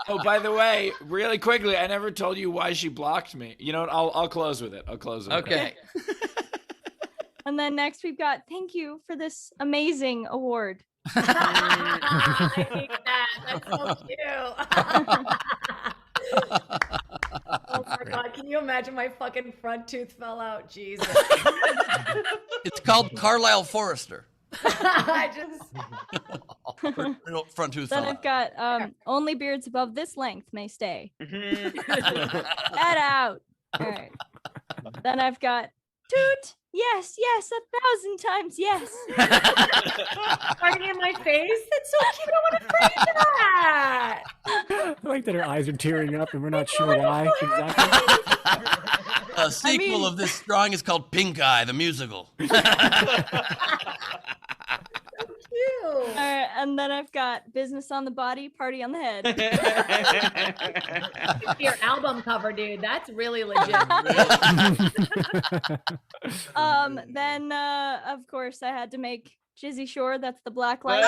Oh, by the way, really quickly, I never told you why she blocked me. You know what? I'll close with it. Okay. And then next we've got thank you for this amazing award. I hate that. That's so cute. Oh my god, can you imagine my fucking front tooth fell out? Jesus. It's called Carlisle Forrester. I just Front tooth Then fell I've out. got only beards above this length may stay. Mhm. Get out. All right. Then I've got toot. Yes, yes, 1,000 times yes. Party in my face. That's so cute. I want to pray that. I like that her eyes are tearing up and we're not sure why exactly. A sequel of this drawing is called Pink Eye, the musical. All right, and then I've got business on the body, party on the head. Your album cover, dude. That's really legit. Then of course I had to make Jizzy Shore. That's the black light.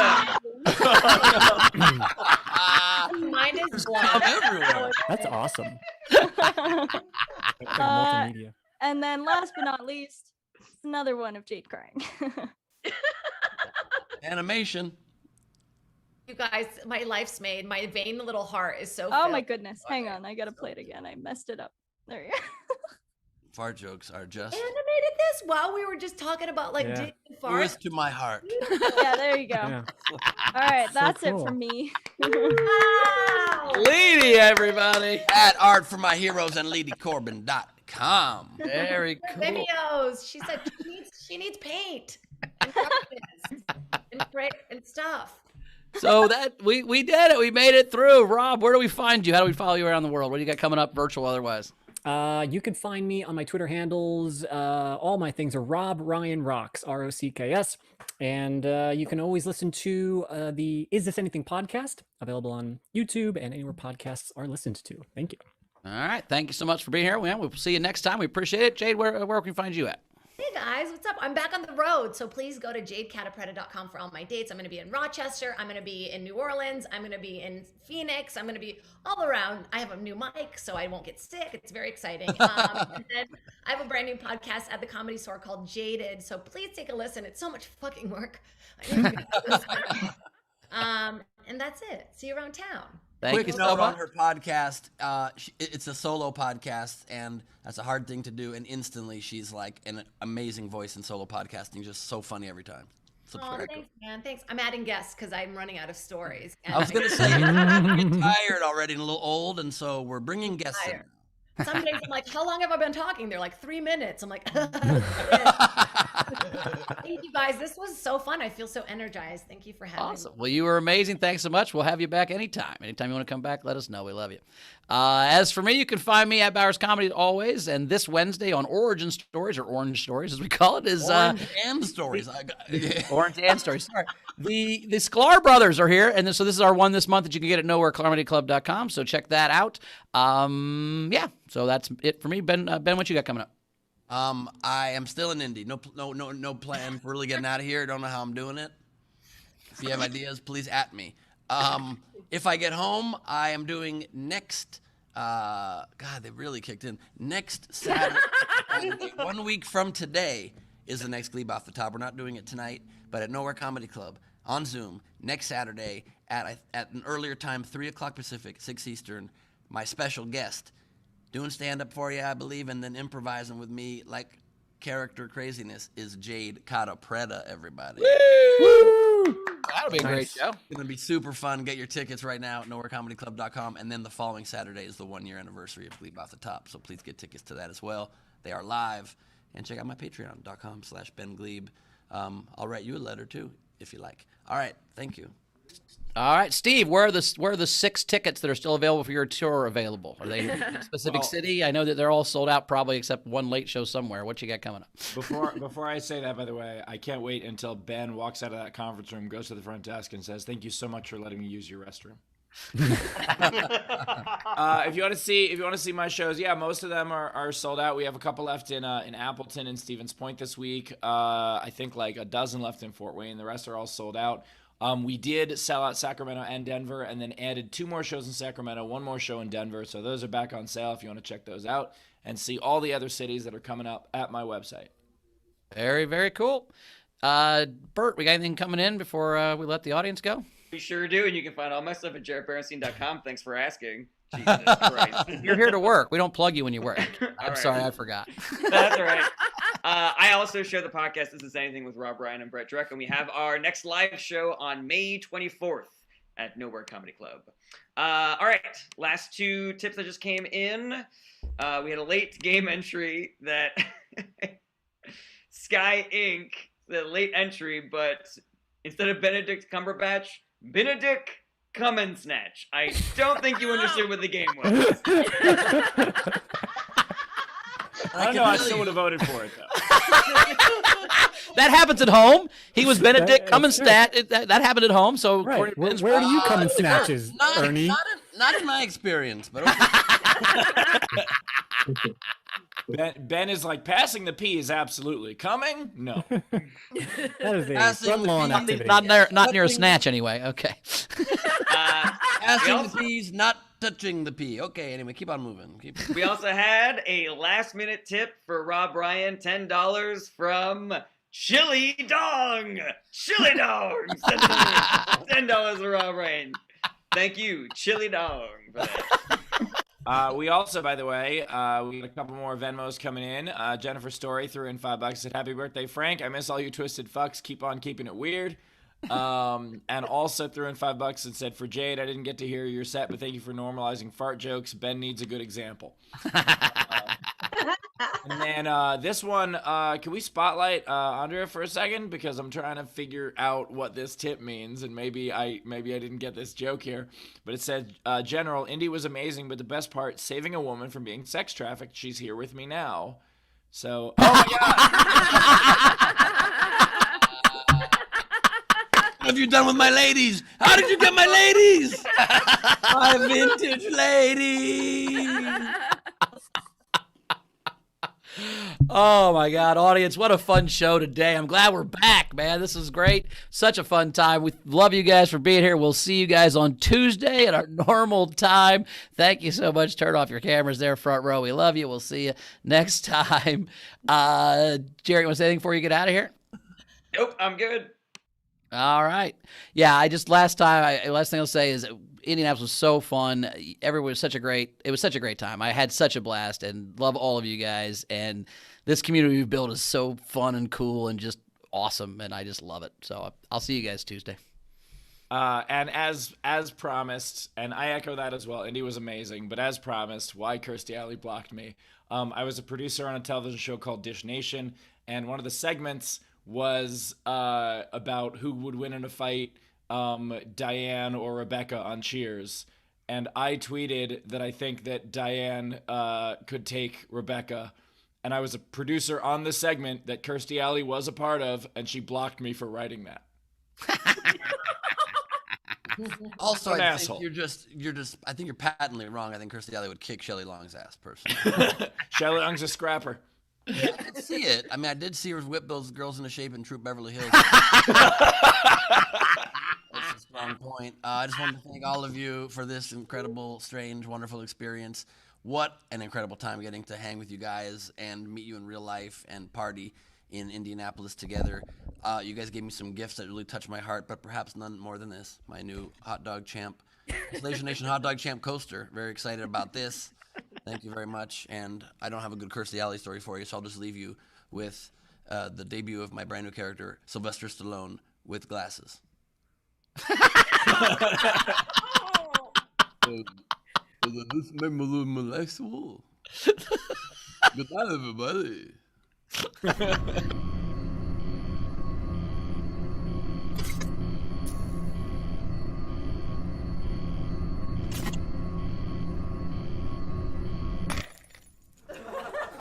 Mine is black. That's awesome. Multimedia. And then last but not least, it's another one of Jade crying. Animation. You guys, my life's made. My vain little heart is so Oh filled. my goodness. Hang on. I got to play it again. I messed it up. There you go. Fart jokes are just Animated this while we were just talking about like dick and farts. dearest to my heart. Yeah, there you go. Yeah. All right, So that's it cool. from me. Wow. Lady, everybody. At artformyheroesandladycorbin.com. Very cool. Videos. She said she needs paint and brushes and stuff. So that we did it. We made it through. Rob, where do we find you? How do we follow you around the world? What do you got coming up, virtual otherwise? You can find me on my Twitter handles. All my things are Rob Ryan Rocks, ROCKS. And you can always listen to the Is This Anything podcast, available on YouTube and anywhere podcasts are listened to. Thank you. All right. Thank you so much for being here. We'll see you next time. We appreciate it. Jade, where can we find you at? Hey guys, what's up? I'm back on the road, so please go to jadecattapreta.com for all my dates. I'm going to be in Rochester. I'm going to be in New Orleans. I'm going to be in Phoenix. I'm going to be all around. I have a new mic, so I won't get sick. It's very exciting. And then I have a brand new podcast at the Comedy Store called Jaded, so please take a listen. It's so much fucking work. And that's it. See you around town. Quick note on her podcast. It's a solo podcast, and that's a hard thing to do. And instantly, she's like an amazing voice in solo podcasting. Just so funny every time. Subscribe. Thanks, man. Thanks. I'm adding guests because I'm running out of stories. I was gonna say you're tired already and a little old, and so we're bringing guests in. Some days I'm like, how long have I been talking? They're like 3 minutes. I'm like, thank you guys. This was so fun. I feel so energized. Thank you for having Awesome. me. Well, you were amazing. Thanks so much. We'll have you back anytime. Anytime you want to come back, let us know. We love you. As for me, you can find me at Bowers Comedy always. And this Wednesday on Origin Stories, or Orange Stories as we call it, is Orange and Stories. Orange and Stories. Sorry. The Sklar brothers are here, and so this is our one this month that you can get at nowherecomedyclub.com. So check that out. Yeah. So that's it for me. Ben, what you got coming up? I am still in Indy. No plan for really getting out of here. Don't know how I'm doing it. If you have ideas, please at me. If I get home, I am doing next. God, they really kicked in. Next Saturday, 1 week from today, is the next Gleib Off the Top. We're not doing it tonight, but at Nowhere Comedy Club on Zoom next Saturday at an earlier time, 3 o'clock Pacific, 6 Eastern. My special guest doing stand-up for you, I believe, and then improvising with me like character craziness is Jade Catta-Preta, everybody. Woo! That'll be a great show. It's going to be super fun. Get your tickets right now at nowherecomedyclub.com, and then the following Saturday is the 1-year anniversary of Gleib Off the Top, so please get tickets to that as well. They are live, and check out my patreon.com/Ben Gleib. I'll write you a letter, too, if you like. All right, thank you. All right, Steve, where are the 6 tickets that are still available for your tour available? Are they in a specific city? I know that they're all sold out probably except one late show somewhere. What you got coming up? Before I say that, by the way, I can't wait until Ben walks out of that conference room, goes to the front desk, and says, "Thank you so much for letting me use your restroom." If you want to see my shows, yeah, most of them are sold out. We have a couple left in Appleton and Stevens Point this week. I think like a dozen left in Fort Wayne. The rest are all sold out. We did sell out Sacramento and Denver, and then added 2 more shows in Sacramento, 1 more show in Denver. So those are back on sale if you want to check those out and see all the other cities that are coming up at my website. Very, very cool. Bert, we got anything coming in before we let the audience go? We sure do, and you can find all my stuff at jaredberenstein.com. Thanks for asking. Jesus Christ. You're here to work. We don't plug you when you work. I'm right. sorry, I forgot. That's all right. I also share the podcast This Is Anything with Rob Ryan and Brett Dreck, and we have our next live show on May 24th at Nowhere Comedy Club. All right, last two tips that just came in. We had a late game entry that Sky Inc. the late entry, but instead of Benedict Cumberbatch, Benedict Come and Snatch. I don't think you understood what the game was. I don't know. I still would have voted for it, though. That happens at home. He was Benedict Cumberbatch. That happened at home. So Right. Where do you come in snatches, Ernie? Not in my experience, but okay. Ben is like, passing the pee is absolutely coming. No. That is a Passing front the lawn pee- activity. Not near a snatch anyway. Okay. Passing the peas, not touching the pea. Okay, anyway, keep on moving. We also had a last-minute tip for Rob Ryan, $10 from Chili Dong. Chili Dong. $10 for Rob Ryan. Thank you, Chili Dong, for that. We also, by the way, we got a couple more Venmos coming in. Jennifer Story threw in $5. Said, "Happy birthday, Frank. I miss all you twisted fucks. Keep on keeping it weird." And also threw in $5 and said, "For Jade, I didn't get to hear your set, but thank you for normalizing fart jokes. Ben needs a good example." And then this one, can we spotlight Andrea for a second, because I'm trying to figure out what this tip means, and maybe I didn't get this joke here, but it said, "General, Indy was amazing, but the best part, saving a woman from being sex trafficked. She's here with me now." So, oh my god. What have you done with my ladies? How did you get my ladies? My vintage ladies. Oh my God, audience, what a fun show today. I'm glad we're back, man. This is great. Such a fun time. We love you guys for being here. We'll see you guys on Tuesday at our normal time. Thank you so much. Turn off your cameras there, front row. We love you. We'll see you next time. Jerry, you want to say anything before you get out of here? Nope, I'm good. All right. Yeah, last thing I'll say is Indianapolis was so fun. Everyone was it was such a great time. I had such a blast and love all of you guys. And this community we've built is so fun and cool and just awesome. And I just love it. So I'll see you guys Tuesday. And as promised, and I echo that as well, Indy was amazing, but as promised, why Kirstie Alley blocked me. I was a producer on a television show called Dish Nation, and one of the segments was about who would win in a fight, Diane or Rebecca on Cheers. And I tweeted that I think that Diane could take Rebecca. And I was a producer on the segment that Kirstie Alley was a part of, and she blocked me for writing that. Also, An I asshole. think I think you're patently wrong. I think Kirstie Alley would kick Shelley Long's ass, personally. Shelley Long's a scrapper. I did see it. I mean, I did see her whip those girls into shape in Troop Beverly Hills. That's a strong point. I just wanted to thank all of you for this incredible, strange, wonderful experience. What an incredible time getting to hang with you guys and meet you in real life and party in Indianapolis together. You guys gave me some gifts that really touched my heart, but perhaps none more than this. My new Hot Dog Champ, Isolation Nation Hot Dog Champ coaster. Very excited about this. Thank you very much. And I don't have a good Kirstie Alley story for you, so I'll just leave you with the debut of my brand new character, Sylvester Stallone, with glasses. This made me a little more sexual. Good night, everybody.